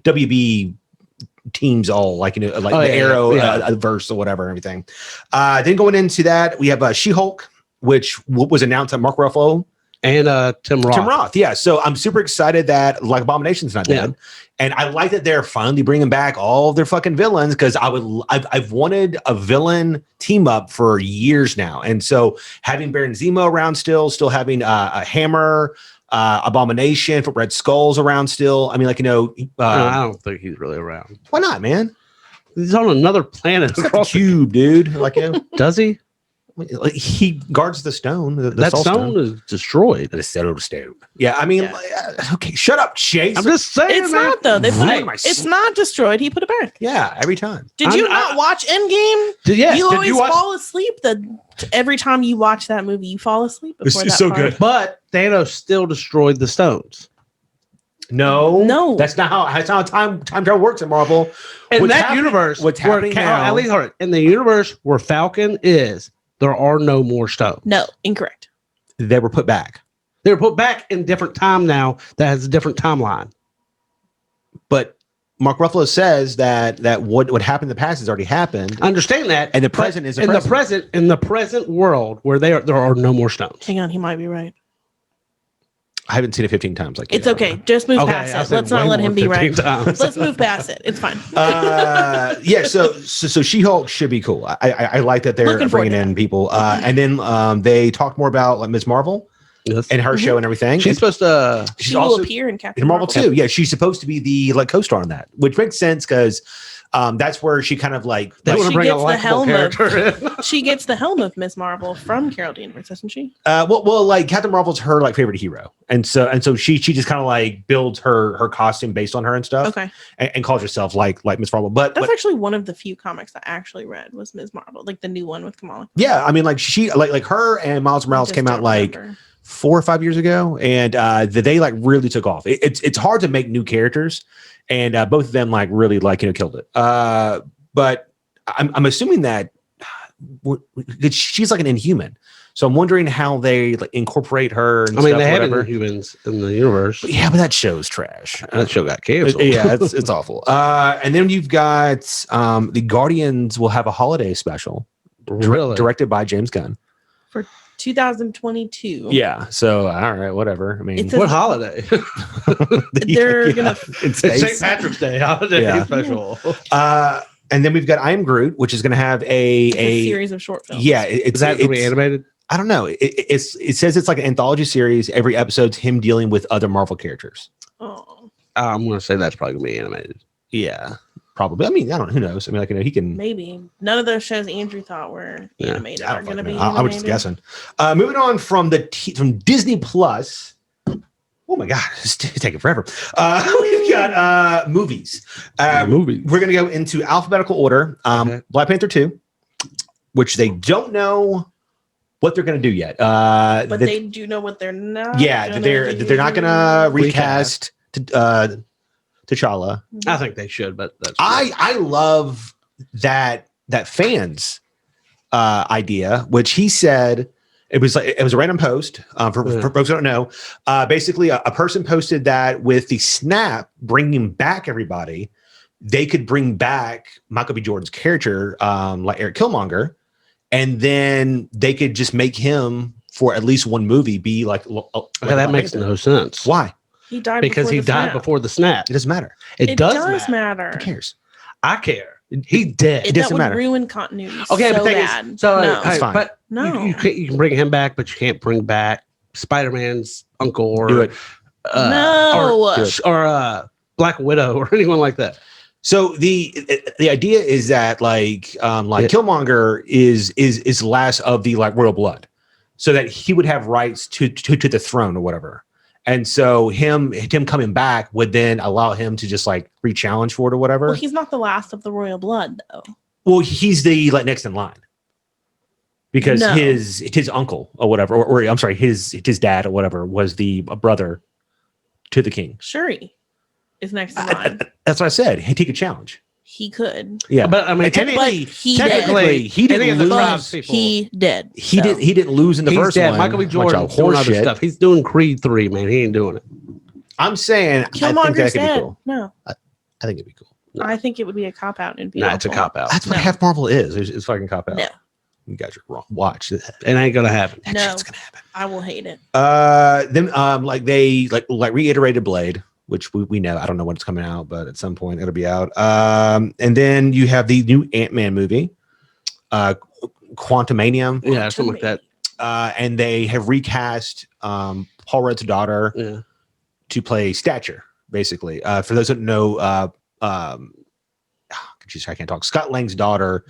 WB teams all like, you know, like the Arrow verse or whatever and everything. Then going into that, we have She-Hulk, which was announced at Mark Ruffalo and Tim Roth. Tim Roth, yeah. So I'm super excited that like Abomination's not dead, and I like that they're finally bringing back all of their fucking villains, because I've wanted a villain team up for years now, and so having Baron Zemo around still having a Hammer. Abomination for Red Skull's around still. I mean, like, you know, I don't think he's really around. Why not, man? He's on another planet across the cube, dude. Like, you know, does he? Like, he guards the stone. That stone is destroyed. The stone. Yeah, I mean, okay, shut up, Chase. I'm just saying, it's not though. They put it's not destroyed. He put it back. Yeah, every time. Did you not watch Endgame? You always fall asleep. Every time you watch that movie, you fall asleep before it's that so part. good. But Thanos still destroyed the stones. No, that's not how time travel works in Marvel. In that universe, what's happening now? At least in the universe where Falcon is, there are no more stones. No, incorrect. They were put back. They were put back in different time now. That has a different timeline. But Mark Ruffalo says that what happened in the past has already happened. I understand that, and the present is in the present world where there are no more stones. Hang on, he might be right. I haven't seen it 15 times. Like it's okay. Just move past it. Let's not let him be right. Let's move past it. It's fine. Yeah. So She-Hulk should be cool. I like that they're bringing in people. And then they talked more about like Ms. Marvel. Yes. And her show and everything. She's supposed to. She will appear in Captain Marvel too. Yeah, she's supposed to be the like co-star on that, which makes sense because that's where she kind of like they want to bring a likable character in. She gets the helm of Ms. Marvel from Carol Danvers, doesn't she? Well, like Captain Marvel's her like favorite hero, and so she just kind of like builds her costume based on her and stuff. Okay, and calls herself like Ms. Marvel. But that's actually one of the few comics I actually read was Ms. Marvel, like the new one with Kamala. Yeah, I mean, like she like her and Miles Morales came out like 4 or 5 years ago, and they like really took off. It's hard to make new characters, and both of them like really like killed it. But I'm assuming that she's like an Inhuman, so I'm wondering how they like incorporate her. And they have Inhumans in the universe. Yeah, but that show's trash. That show got canceled. Yeah, it's awful. And then you've got the Guardians will have a holiday special. Really? Directed by James Gunn. For 2022. Yeah. So, all right, whatever. I mean, what holiday? They're gonna. It's St. Patrick's Day holiday special. And then we've got I Am Groot, which is going to have a series of short films. Yeah, is that going to be animated? I don't know. It says it's like an anthology series. Every episode's him dealing with other Marvel characters. Oh, I'm going to say that's probably going to be animated. Yeah, probably. I mean, I don't know. Who knows? I mean, like, he can. Maybe none of those shows Andrew thought were animated are going to be. I was just guessing. Moving on from from Disney Plus. Oh my God, it's taking forever. We've got movies. Movies. We're going to go into alphabetical order. Black Panther 2, which they don't know what they're going to do yet. But they do know what they're not. Yeah, they're not going to recast T'Challa. I think they should, but that's I love that fans idea, which he said it was a random post for folks who don't know. Basically, a person posted that with the snap bringing back everybody, they could bring back Michael B. Jordan's character, like Eric Killmonger, and then they could just make him for at least one movie be like. That makes no sense. Why? He died because he died before the snap. It doesn't matter. It does matter. Who cares? I care. He's dead. It doesn't matter. Ruin continuity. Okay, so but bad. It's fine. But no, you can bring him back, but you can't bring back Spider-Man's uncle or do it. or Black Widow or anyone like that. So the idea is that Killmonger is last of the like royal blood, so that he would have rights to the throne or whatever. And so him coming back would then allow him to just like re-challenge for it or whatever. Well, he's not the last of the royal blood, though. Well, he's the next in line because his uncle or whatever, or I'm sorry, his dad or whatever was the brother to the king. Shuri is next in line. That's what I said. He could challenge. He could. Yeah, but I mean, technically, he didn't lose. He did. He didn't lose in the first one. Michael B. Jordan doing other stuff. He's doing Creed 3, man. He ain't doing it. I'm saying Killmonger's I think that could dead. be cool. No, I think it'd be cool. No. I think it would be a cop out and be. No, it's a cop out. That's what half Marvel is. It's fucking cop out. No, you guys are wrong. Watch it. It ain't gonna happen. No, it's gonna happen. I will hate it. Then they reiterated Blade, which we know. I don't know when it's coming out, but at some point it'll be out. And then you have the new Ant-Man movie, Quantumania. Yeah, something like that. And they have recast Paul Rudd's daughter to play Stature, basically. For those that know, I can't talk. Scott Lang's daughter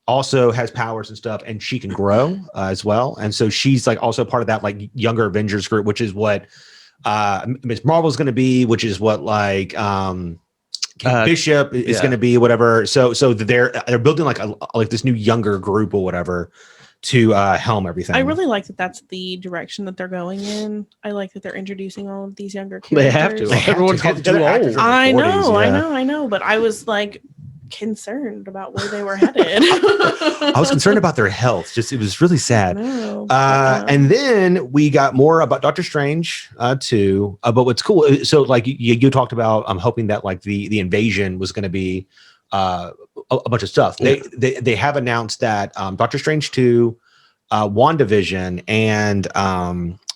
also has powers and stuff, and she can grow as well. And so she's like also part of that like younger Avengers group, which is what Miss Marvel is going to be, which is what like Bishop is going to be, whatever. So they're building like this new younger group or whatever to helm everything. I really like that that's the direction that they're going in. I like that they're introducing all of these younger characters. They have to. Everyone's getting too old. I know. But I was like concerned about where they were headed. I was concerned about their health. It was really sad. And then we got more about Doctor Strange too. But what's cool, so like you talked about, I'm hoping that like the invasion was going to be a bunch of stuff. They have announced that Doctor Strange 2, WandaVision, and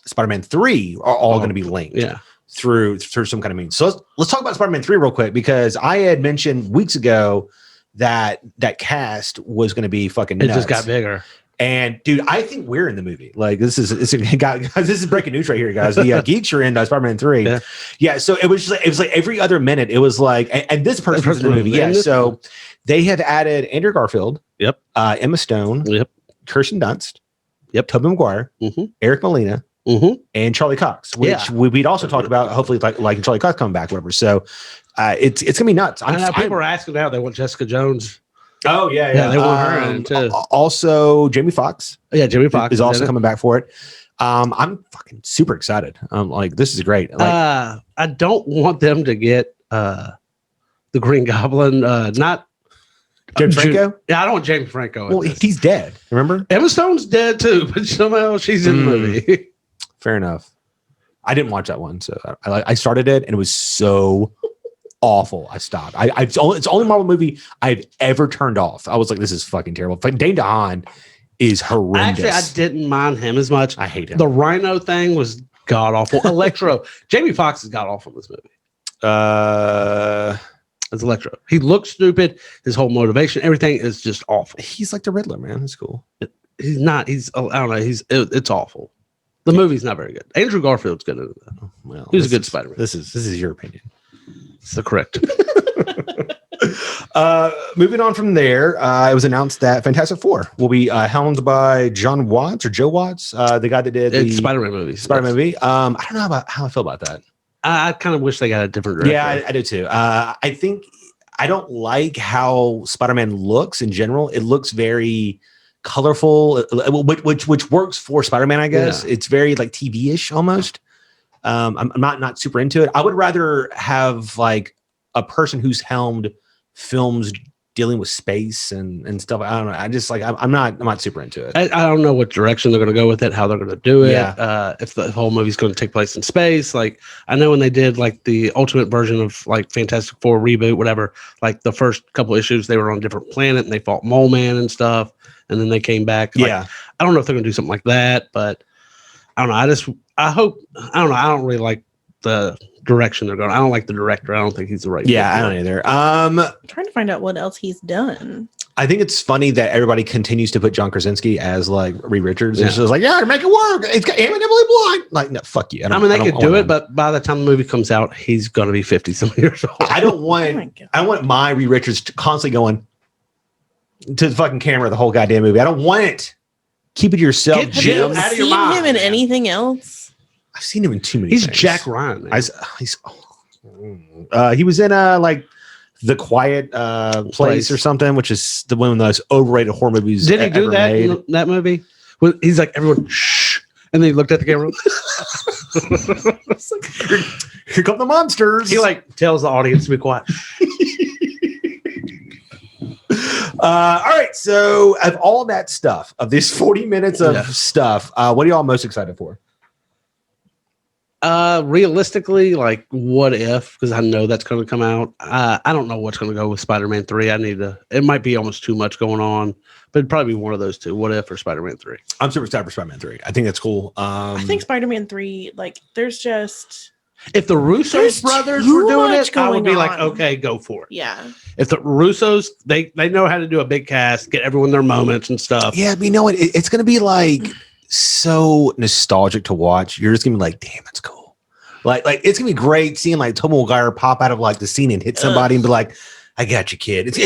Spider-Man 3 are all going to be linked. Yeah. Through some kind of means. So let's talk about Spider-Man 3 real quick, because I had mentioned weeks ago that cast was going to be fucking nuts. It just got bigger. And dude, I think we're in the movie. Like this is breaking news right here, guys. The Geeks are in Spider-Man 3. Yeah. So it was like every other minute it was like, and this person's in the movie. Yeah. So they have added Andrew Garfield. Yep. Emma Stone. Yep. Kirsten Dunst. Yep. Tobey Maguire. Mm-hmm. Eric Molina. Mm-hmm. And Charlie Cox, which we'd also talked about, hopefully like Charlie Cox coming back, whatever. So it's gonna be nuts. People are asking now, they want Jessica Jones. Oh yeah, they want her in too. Also, Jamie Foxx. Yeah, Jamie Foxx is also coming back for it. I'm fucking super excited. Like this is great. Like, I don't want them to get the Green Goblin. Not James Franco. Yeah, I don't want James Franco. Well, he's dead. Remember, Emma Stone's dead too, but somehow she's in the movie. Fair enough. I didn't watch that one, so I started it and it was so awful. I stopped. It's the only Marvel movie I've ever turned off. I was like, this is fucking terrible. Dane DeHaan is horrendous. Actually, I didn't mind him as much. I hate him. The Rhino thing was god awful. Electro. Jamie Foxx is god awful in this movie. As Electro, he looks stupid. His whole motivation, everything is just awful. He's like the Riddler, man. That's cool. He's not. I don't know. It's awful. The movie's not very good. Andrew Garfield's good at it. Well, he's a good Spider-Man. This is your opinion. It's the correct. Moving on from there, it was announced that Fantastic Four will be helmed by John Watts or Joe Watts, the guy that did the Spider-Man movies. Spider-Man movie. I don't know about how I feel about that. I kind of wish they got a different director. Yeah, I do too. I think I don't like how Spider-Man looks in general. It looks very colorful, which works for Spider-Man, I guess. Yeah. It's very like TV-ish almost. I'm not super into it. I would rather have like a person who's helmed films dealing with space and stuff. I don't know. I just like I'm not super into it. I don't know what direction they're going to go with it, how they're going to do it. Yeah. If the whole movie's going to take place in space. Like I know when they did like the ultimate version of like Fantastic Four reboot, whatever, like the first couple issues they were on a different planet and they fought Mole Man and stuff, and then they came back. Like, yeah. I don't know if they're going to do something like that, but I don't know. I hope. I don't know. I don't really like the direction they're going. I don't like the director. I don't think he's the right. Yeah, I don't either. I'm trying to find out what else he's done. I think it's funny that everybody continues to put John Krasinski as like Reed Richards. Yeah. It's just like, yeah, to make it work. It's got Emily Blunt. Like, no, fuck you. I mean, they could do it, but by the time the movie comes out, he's going to be 50 some years old. I don't want. I want my Reed Richards constantly going to the fucking camera the whole goddamn movie. I don't want it. Keep it to yourself, Jim. Have you seen him in anything else? I've seen him in too many things. things. Jack Ryan. He was in like The Quiet Place or something, which is the one of the most overrated horror movies. Did he do that in that movie? Well, he's like, everyone, shh. And then he looked at the camera. Like, here come the monsters. He like tells the audience to be quiet. All right. So of all that stuff, of these 40 minutes of stuff, what are y'all most excited for? Realistically, like what if, because I know that's going to come out. I don't know what's going to go with Spider-Man 3. It might be almost too much going on, but it'd probably be one of those two. What if or Spider-Man 3? I'm super excited for Spider-Man 3. I think that's cool. I think Spider-Man 3, like there's just, if the Russo brothers were doing it, I would be like, okay, go for it. Yeah. If the Russos, they know how to do a big cast, get everyone their moments and stuff. Yeah, but you know what? It's going to be like so nostalgic to watch. You're just going to be like, damn, that's cool. Like it's going to be great seeing like Tobey Maguire pop out of like the scene and hit somebody and be like, I got you, kid. It's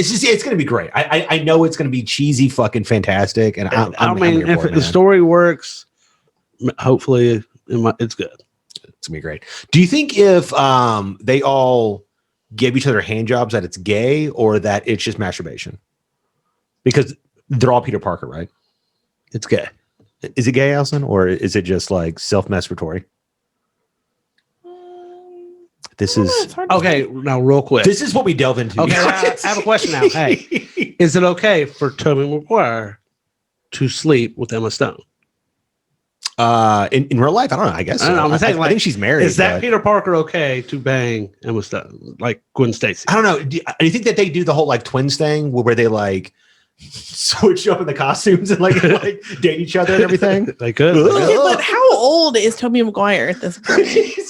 going to be great. I know it's going to be cheesy, fucking fantastic. And I mean, if the story works, hopefully it's good. It's gonna be great. Do you think if they all give each other hand jobs that it's gay or that it's just masturbation? Because they're all Peter Parker, right? It's gay. Is it gay, Allison, or is it just like self-masturbatory? This is okay. Now, real quick, this is what we delve into. Okay, I have a question now. Hey, is it okay for Tobey Maguire to sleep with Emma Stone? In real life, I don't know. I guess so. I'm saying, I think she's married. Is that Peter Parker okay to bang Emma Stone, like Gwen Stacy? I don't know. Do you think that they do the whole like twins thing where they like switch up in the costumes and like date each other and everything? They could. Okay, but how old is Tobey Maguire at this point?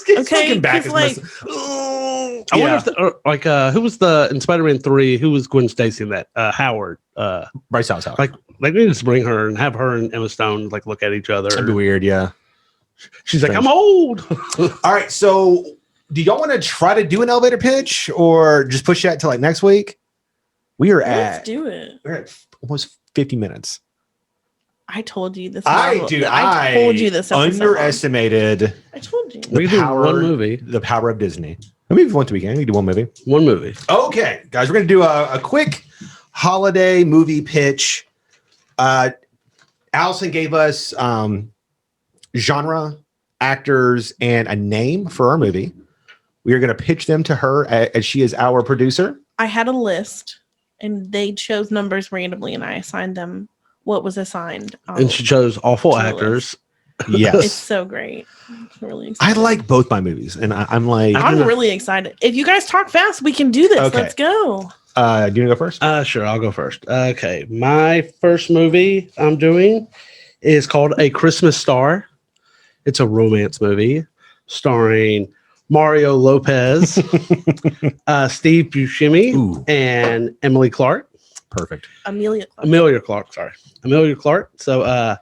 Okay, back like, I wonder if who was in Spider-Man 3? Who was Gwen Stacy in that? Howard. Bryce Dallas Howard. Like they need to bring her and have her and Emma Stone like look at each other. That'd be weird. Yeah. She's like, I'm old. All right. So do y'all want to try to do an elevator pitch or just push that to like next week? Let's do it. We're at almost 50 minutes. I told you this. I told you this. Underestimated. I told you. We do one movie. The power of Disney. Maybe once a weekend. We do one movie. One movie. Okay, guys, we're gonna do a quick holiday movie pitch. Allison gave us genre, actors, and a name for our movie. We are gonna pitch them to her as she is our producer. I had a list, and they chose numbers randomly, and I assigned them what was assigned. And she chose awful actors. Yes. It's so great. I'm really excited. I like both my movies, and I'm really excited. If you guys talk fast, we can do this. Okay. Let's go. Do you want to go first? Sure, I'll go first. Okay, my first movie I'm doing is called A Christmas Star. It's a romance movie starring Mario Lopez, Steve Buscemi, and Emily Clark. Perfect. Amelia Clark. So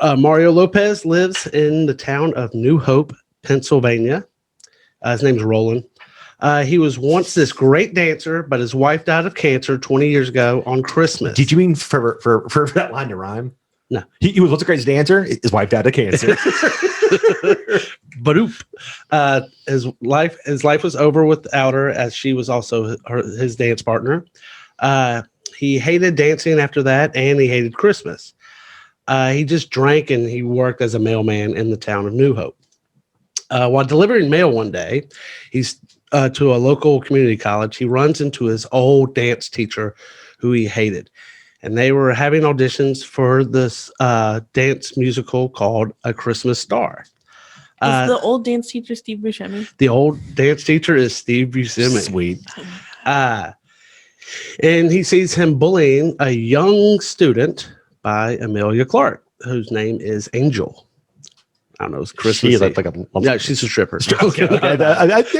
Mario Lopez lives in the town of New Hope, Pennsylvania. His name's Roland. He was once this great dancer, but his wife died of cancer 20 years ago on Christmas. Did you mean for that line to rhyme? No. He was once a great dancer. His wife died of cancer. But his life was over without her, as she was also his dance partner. He hated dancing after that, and he hated Christmas. He just drank, and he worked as a mailman in the town of New Hope. While delivering mail one day, he's to a local community college. He runs into his old dance teacher, who he hated, and they were having auditions for this dance musical called A Christmas Star. Is the old dance teacher Steve Buscemi? The old dance teacher is Steve Buscemi. Sweet. And he sees him bullying a young student by Amelia Clark, whose name is Angel. I don't know. It's Christmas. Yeah, she's a stripper. Okay.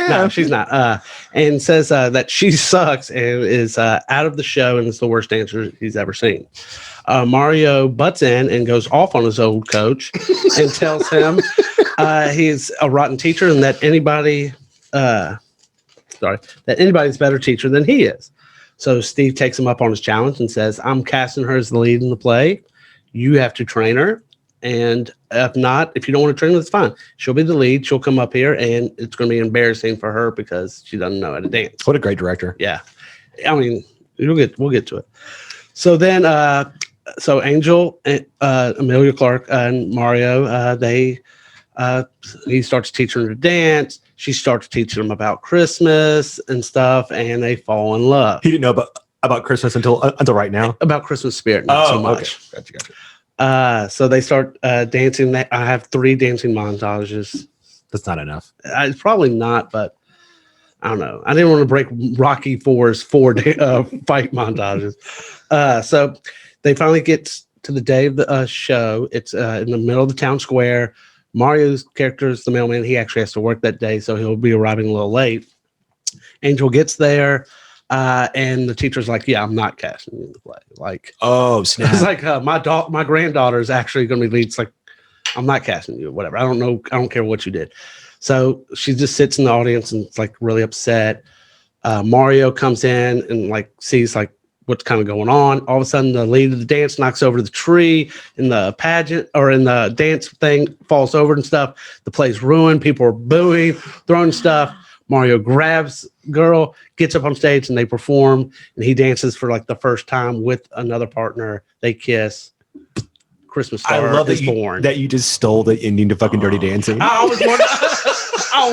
No, she's not. And says that she sucks and is out of the show and is the worst dancer he's ever seen. Mario butts in and goes off on his old coach and tells him he's a rotten teacher and that anybody's better teacher than he is. So Steve takes him up on his challenge and says, "I'm casting her as the lead in the play. You have to train her. And if you don't want to train her, that's fine. She'll be the lead. She'll come up here, and it's going to be embarrassing for her because she doesn't know how to dance." What a great director. Yeah. I mean, we'll get to it. So then, Angel, Amelia Clark, and Mario, he starts teaching her to dance. She starts teaching him about Christmas and stuff, and they fall in love. He didn't know about Christmas until right now? About Christmas spirit, not so much. Okay. Gotcha. So they start dancing. I have 3 dancing montages. That's not enough. It's probably not, but I don't know. I didn't want to break Rocky IV's 4 fight montages. So they finally get to the day of the show. It's in the middle of the town square. Mario's character is the mailman. He actually has to work that day, so he'll be arriving a little late. Angel gets there. And the teacher's like, "Yeah, I'm not casting you in the play." Like, oh snap! It's like my granddaughter is actually going to be lead. It's like, I'm not casting you. Whatever. I don't know. I don't care what you did. So she just sits in the audience and it's like really upset. Mario comes in and like sees like what's kind of going on. All of a sudden, the lead of the dance knocks over the tree in the pageant or in the dance thing, falls over and stuff. The play's ruined. People are booing, throwing stuff. Mario grabs girl, gets up on stage, and they perform. And he dances for like the first time with another partner. They kiss. Christmas Star I love is born. That you just stole the ending to fucking Dirty Dancing. I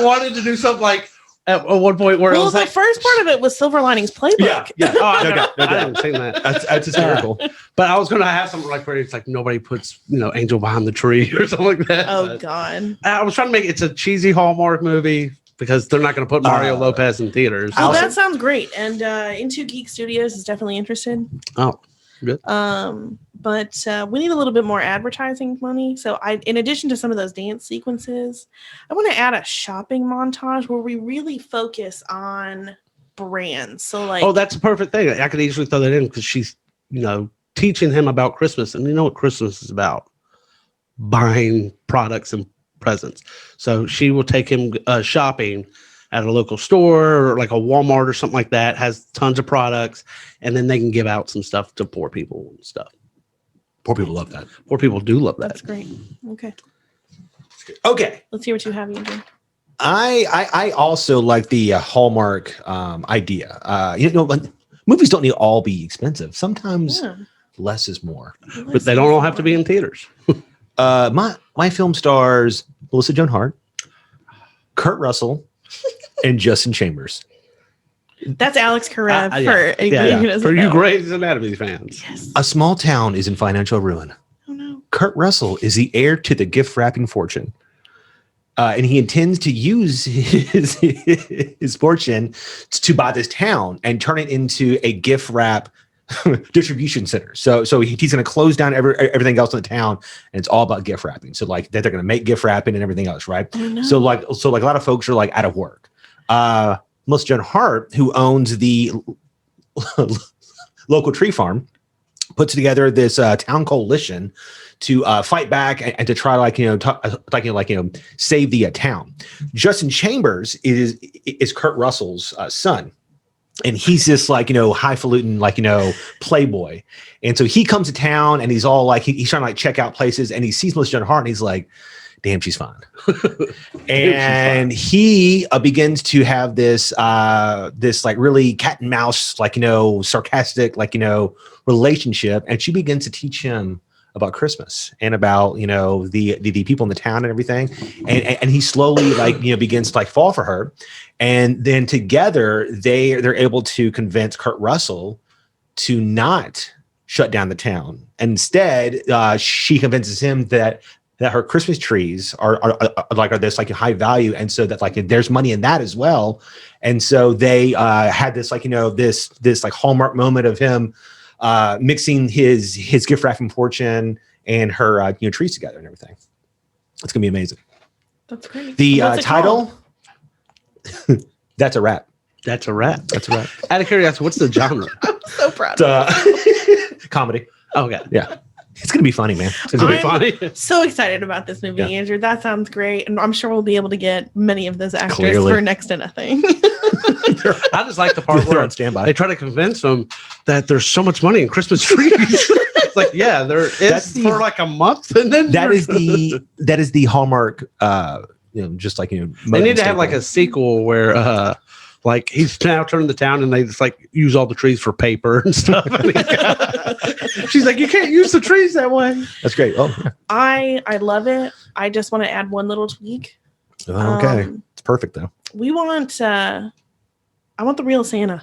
wanted to do something like at one point where it was the like first part of it was Silver Linings Playbook. Yeah. Oh, I haven't seen that. That's hysterical. But I was going to have something like where it's like nobody puts Angel behind the tree or something like that. Oh God! I was trying to make it's a cheesy Hallmark movie because they're not going to put Mario Lopez in theaters. Well, that sounds great. And Into Geek Studios is definitely interested. Oh, good. But we need a little bit more advertising money. So in addition to some of those dance sequences, I want to add a shopping montage where we really focus on brands. So like, oh, that's a perfect thing. I could easily throw that in because she's, teaching him about Christmas, and you know what Christmas is about: buying products and presents. So she will take him shopping at a local store or like a Walmart or something like that, has tons of products, and then they can give out some stuff to poor people and stuff. Poor people love that. Poor people do love that. That's great. Okay. Okay. Let's hear what you have, Andrew. I also like the Hallmark idea. Movies don't need to all be expensive. Sometimes less is more. But they don't all have to be in theaters. My film stars Melissa Joan Hart, Kurt Russell, and Justin Chambers. That's Alex Karev for you Grey's Anatomy fans. Yes. A small town is in financial ruin. Oh no. Kurt Russell is the heir to the gift wrapping fortune. and he intends to use his fortune to buy this town and turn it into a gift wrap distribution center. So he's going to close down everything else in the town, and it's all about gift wrapping. So like that they're going to make gift wrapping and everything else, right? Oh, no. So like a lot of folks are like out of work. Melissa Joan Hart, who owns the local tree farm, puts together this town coalition to fight back and to try save the town. Justin Chambers is Kurt Russell's son. And he's this highfalutin, playboy. And so he comes to town and he's all like, he's trying to check out places, and he sees Melissa Joan Hart and he's like, damn, she's fine. And he begins to have this really cat and mouse, sarcastic, relationship. And she begins to teach him about Christmas and about, the people in the town and everything. And he slowly begins to fall for her. And then together they're able to convince Kurt Russell to not shut down the town. Instead, she convinces him that her Christmas trees are this high value, and so that there's money in that as well. And so they had this this hallmark moment of him mixing his gift wrapping fortune and her trees together and everything. It's gonna be amazing. That's great. The title. That's a wrap. That's a wrap. That's a wrap. Out of curiosity, what's the genre? I'm so proud. Comedy. Okay. Yeah. It's going to be funny, man. It's going to be funny. So excited about this movie, Andrew. That sounds great. And I'm sure we'll be able to get many of those actors for next to nothing. I just like the part where on standby. They try to convince them that there's so much money in Christmas trees. It's like, yeah, there is for a month. And then that is the hallmark, they need to have a sequel where he's now turning the town and they just use all the trees for paper and stuff. She's like, you can't use the trees that way. That's great. Oh, yeah. I love it. I just want to add one little tweak. Okay. It's perfect though. We want I want the real Santa.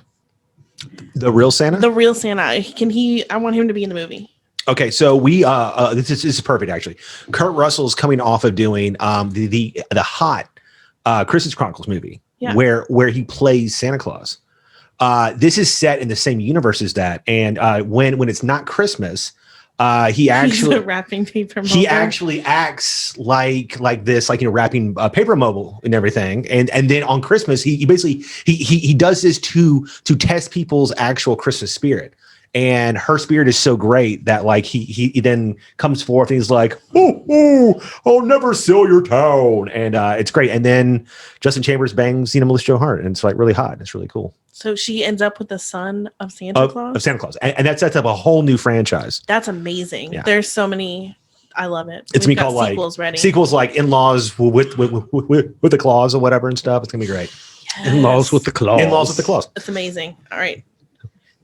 The real Santa? The real Santa. I want him to be in the movie. Okay, so we this is perfect actually. Kurt Russell's coming off of doing the hot Christmas Chronicles movie, where he plays Santa Claus. This is set in the same universe as that, and when it's not Christmas, he actually wrapping paper. He actually acts like this, wrapping paper mobile and everything, and then on Christmas he basically he does this to test people's actual Christmas spirit. And her spirit is so great that he then comes forth and he's like, I'll never sell your town. And it's great. And then Justin Chambers bangs Melissa Joan Hart, and it's really hot. It's really cool. So she ends up with the son of Santa Claus? Of Santa Claus. And that sets up a whole new franchise. That's amazing. Yeah. There's so many. I love it. It's going to be called sequels in-laws with the claws or whatever and stuff. It's going to be great. Yes. In-laws with the claws. In-laws with the claws. It's amazing. All right.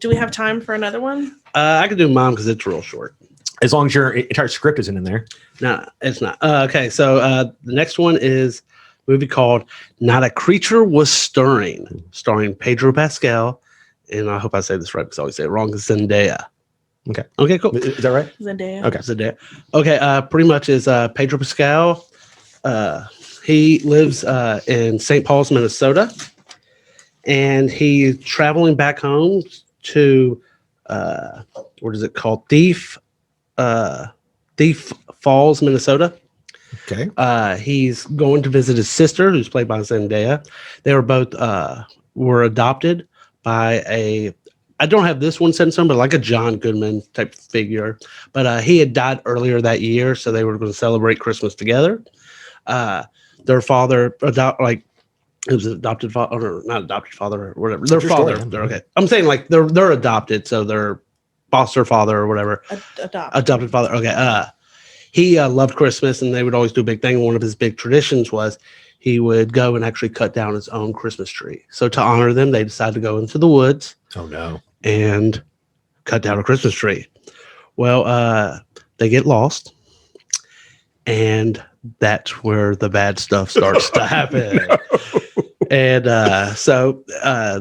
Do we have time for another one? I can do mine because it's real short. As long as your entire script isn't in there. No, it's not. Okay, so the next one is a movie called Not a Creature Was Stirring, starring Pedro Pascal, and I hope I say this right because I always say it wrong, Zendaya. Okay. Okay, cool. Is that right? Zendaya. Okay. Zendaya. Okay, pretty much is Pedro Pascal. He lives in St. Paul's, Minnesota, and he's traveling back home to what is it called? Thief Falls, Minnesota. Okay. He's going to visit his sister, who's played by Zendaya. They were both were adopted by I don't have this one set in stone, but a John Goodman type figure. But he had died earlier that year, so they were going to celebrate Christmas together. Their father it was adopted father, or not adopted father, or whatever. Their father, they're okay. I'm saying they're adopted, so their foster father or whatever. Adopted father. Okay. He loved Christmas, and they would always do a big thing. One of his big traditions was he would go and actually cut down his own Christmas tree. So to honor them, they decided to go into the woods. Oh no! And cut down a Christmas tree. Well, they get lost, and that's where the bad stuff starts to happen. No. And so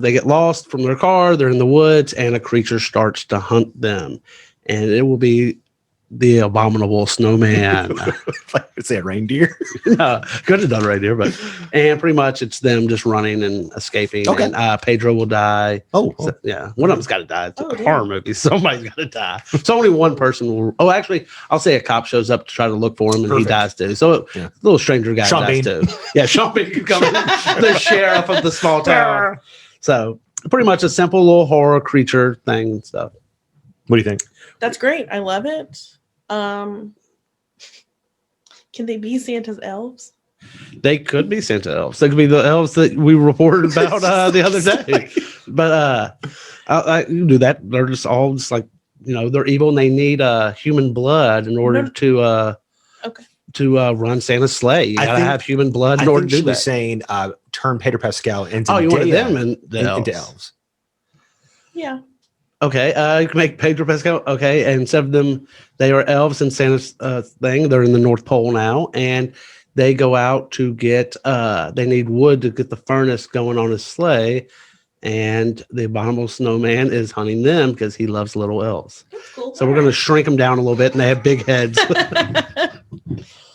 they get lost from their car. They're in the woods, and a creature starts to hunt them. And it will be the abominable snowman. Say a reindeer. No, could have done reindeer, and pretty much it's them just running and escaping. Okay. And Pedro will die. Oh. So, yeah, one of them's got to die. It's a horror movie. Somebody's got to die. So only one person will. Oh, actually, I'll say a cop shows up to try to look for him, and he dies too. So a little stranger guy dies too. Yeah, Sean Bean can come in, the sheriff of the small town. So pretty much a simple little horror creature thing and stuff. What do you think? That's great. I love it. Can they be Santa's elves? They could be Santa elves. They could be the elves that we reported about the other day. But I you do that. They're just all just like, they're evil and they need human blood in order to run Santa's sleigh. You gotta have human blood in order to do that. She was saying turn Pedro Pascal into you wanted them into elves. Yeah. Okay, you can make Pedro Pascal. Okay, and instead of them, they are elves in Santa's thing. They're in the North Pole now, and they go out to get. They need wood to get the furnace going on his sleigh, and the abominable snowman is hunting them because he loves little elves. That's cool. So we're going to shrink them down a little bit, and they have big heads.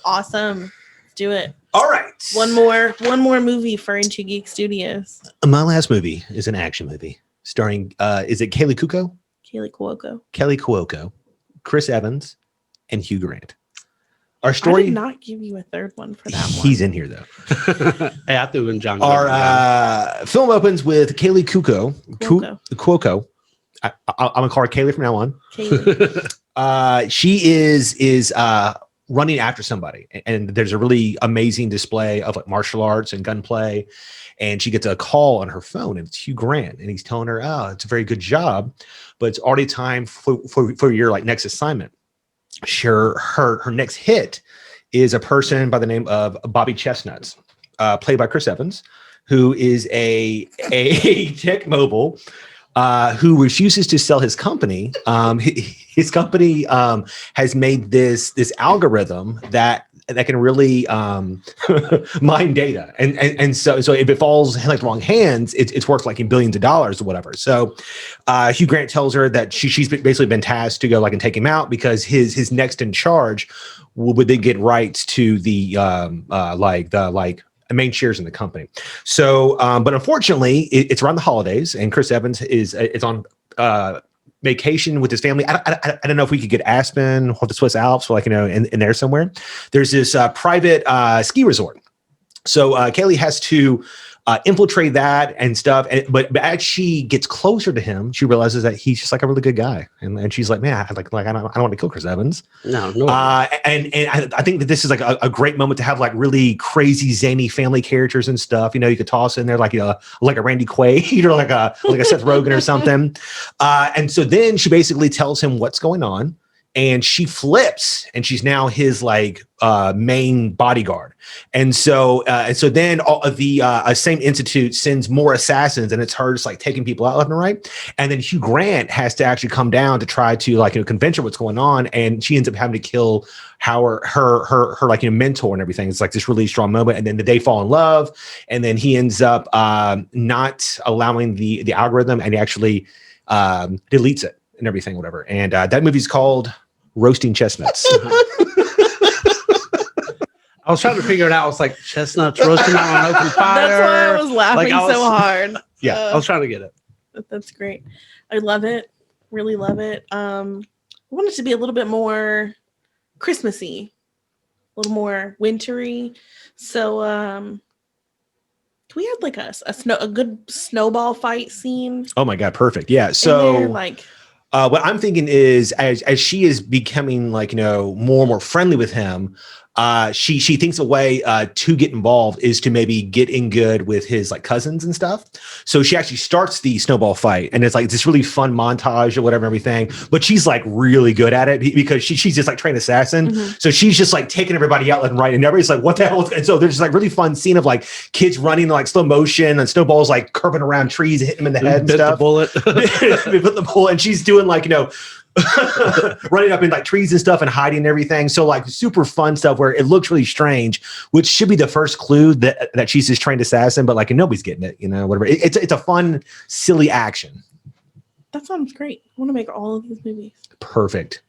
Awesome. Let's do it. All right. One more movie for Into Geek Studios. My last movie is an action movie. Starring, is it Kaley Cuoco, Chris Evans, and Hugh Grant. Our story. I did not give you a third one for that one. He's in here, though. Hey, I threw in John. Our film opens with Kaley Cuoco. I'm going to call her Kaylee from now on. Kaylee. She is running after somebody. And there's a really amazing display of like martial arts and gunplay. And she gets a call on her phone, and it's Hugh Grant, and he's telling her, "Oh, it's a very good job, but it's already time for your like next assignment." Sure, her next hit is a person by the name of Bobby Chestnuts, played by Chris Evans, who is a tech mobile who refuses to sell his company. His company has made this algorithm that can really mine data, and so if it falls in like the wrong hands, it's worth like in billions of dollars or whatever. So Hugh Grant tells her that she's basically been tasked to go like and take him out because his next in charge would then get rights to the main shares in the company. So, but unfortunately, it's around the holidays, and Chris Evans is on vacation with his family. I don't know if we could get Aspen or the Swiss Alps, like in there somewhere. There's this private ski resort. So Kaylee has to infiltrate that and stuff. But as she gets closer to him, she realizes that he's just like a really good guy. And she's like, man, I don't want to kill Chris Evans. No. And I think that this is like a great moment to have like really crazy, zany family characters and stuff. You could toss in there like a Randy Quaid or like a Seth Rogen or something. And so then she basically tells him what's going on. And she flips, and she's now his main bodyguard. And so then all of the same institute sends more assassins, and it's her just like taking people out left and right. And then Hugh Grant has to actually come down to try to convince her what's going on, and she ends up having to kill her mentor and everything. It's like this really strong moment, and then they fall in love, and then he ends up not allowing the algorithm, and he actually deletes it and everything, whatever. And that movie's called Roasting Chestnuts. I was trying to figure it out. I was like, chestnuts roasting on open fire. That's why I was laughing so hard. Yeah, I was trying to get it. That's great. I love it. Really love it. I want it to be a little bit more Christmassy, a little more wintry. So can we have like a good snowball fight scene? Oh my God, perfect. Yeah. So what I'm thinking is as she is becoming more and more friendly with him, she thinks a way to get involved is to maybe get in good with his cousins and stuff. So she actually starts the snowball fight, and it's like this really fun montage or whatever, everything. But she's really good at it because she's just trained assassin. Mm-hmm. So she's just taking everybody out left and right, and everybody's like, "What the hell?" And so there's really fun scene of kids running slow motion and snowballs curving around trees and hitting them in the head and stuff. The bullet. They put the bullet, and she's doing running up in trees and stuff and hiding and everything. So super fun stuff where it looks really strange, which should be the first clue that she's this trained assassin, but nobody's getting it, whatever. It's a fun, silly action. That sounds great. I want to make all of these movies. Perfect.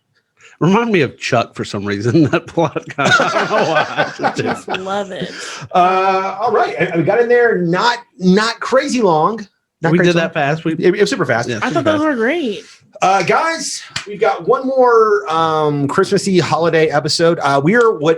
Remind me of Chuck for some reason. That plot kind of, I don't know why. I just love it. All right, we got in there not crazy long. We did that fast. It was super fast. Yeah, I thought those were great. Guys, we've got one more Christmassy holiday episode.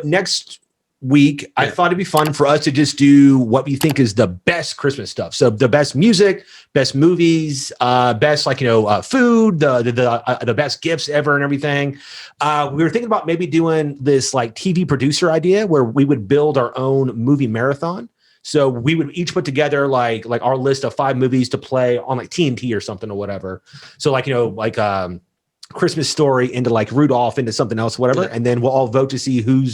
Next week, I thought it'd be fun for us to just do what we think is the best Christmas stuff. So the best music, best movies, best food, the best gifts ever and everything. We were thinking about maybe doing this like TV producer idea where we would build our own movie marathon. So we would each put together like our list of 5 movies to play on like TNT or something or whatever. So Christmas Story into like Rudolph into something else, whatever. And then we'll all vote to see who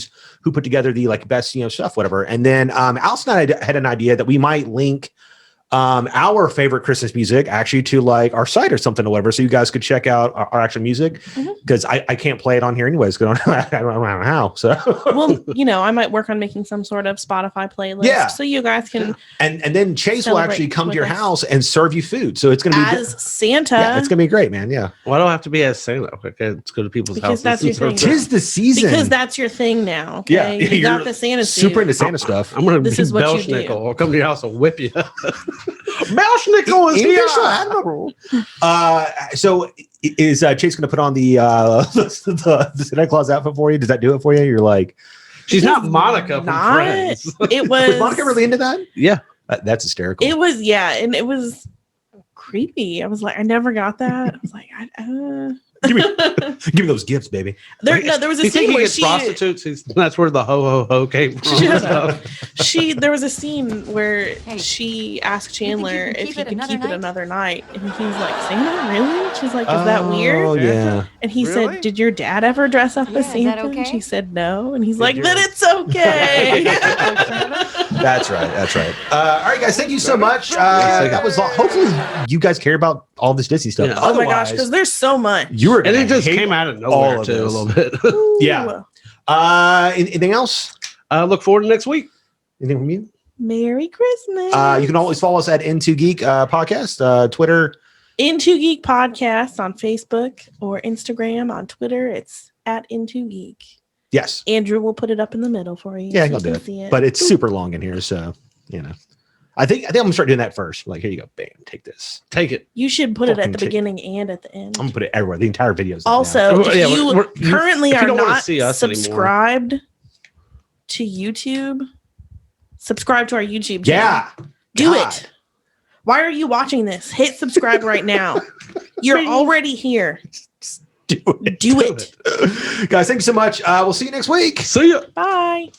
put together the like best, stuff, whatever. And then Allison and I had an idea that we might link our favorite Christmas music actually to like our site or something or whatever. So you guys could check out our actual music because I can't play it on here anyways. I don't know how. So well, I might work on making some sort of Spotify playlist. Yeah. So you guys can and then Chase will actually come to your house and serve you food. So it's gonna be as Santa. Yeah, it's gonna be great, man. Yeah. Why do I have to be as Santa? Okay, let's go to people's houses. That's your thing. 'Tis the season. Because that's your thing now. Okay? Yeah. You got the Santa suit. Super into Santa stuff. I'm gonna be Belschnickel. I'll come to your house and whip you. Belschnickel is here. So is Chase going to put on the Santa Claus outfit for you? Does that do it for you? You're like, she's not Monica from Friends. It was Monica really into that? Yeah, that's hysterical. It was, and it was creepy. I was like, I never got that. I was like, give me those gifts, baby. There was a scene where prostitutes. That's where the ho came from. There was a scene where she asked Chandler if he could keep it another night, and he's like, Santa, really? She's like, is that weird? Oh yeah. And he said, did your dad ever dress up as Santa? Okay? And she said no, and he's like, then it's okay. That's right. All right, guys, thank you so much. That was all. Hopefully, you guys care about all this Disney stuff. Yeah. Oh my gosh, because there's so much. And it just came out of nowhere too, a little bit. Yeah. Anything else? Look forward to next week. Anything from you? Merry Christmas. You can always follow us at Into Geek Podcast, Twitter. Into Geek Podcast on Facebook or Instagram. On Twitter, it's at Into Geek. Yes. Andrew will put it up in the middle for you. Yeah, he'll do it. But it's super long in here, so I think I'm gonna start doing that first. Like, here you go, bam, take this, take it. You should put it at the beginning and at the end. I'm gonna put it everywhere. The entire video. Also, if you currently are not subscribed to YouTube, subscribe to our YouTube channel. Yeah, do it. Why are you watching this? Hit subscribe right now. You're already here. Do it. Do it. Guys, thank you so much. We'll see you next week. See ya. Bye.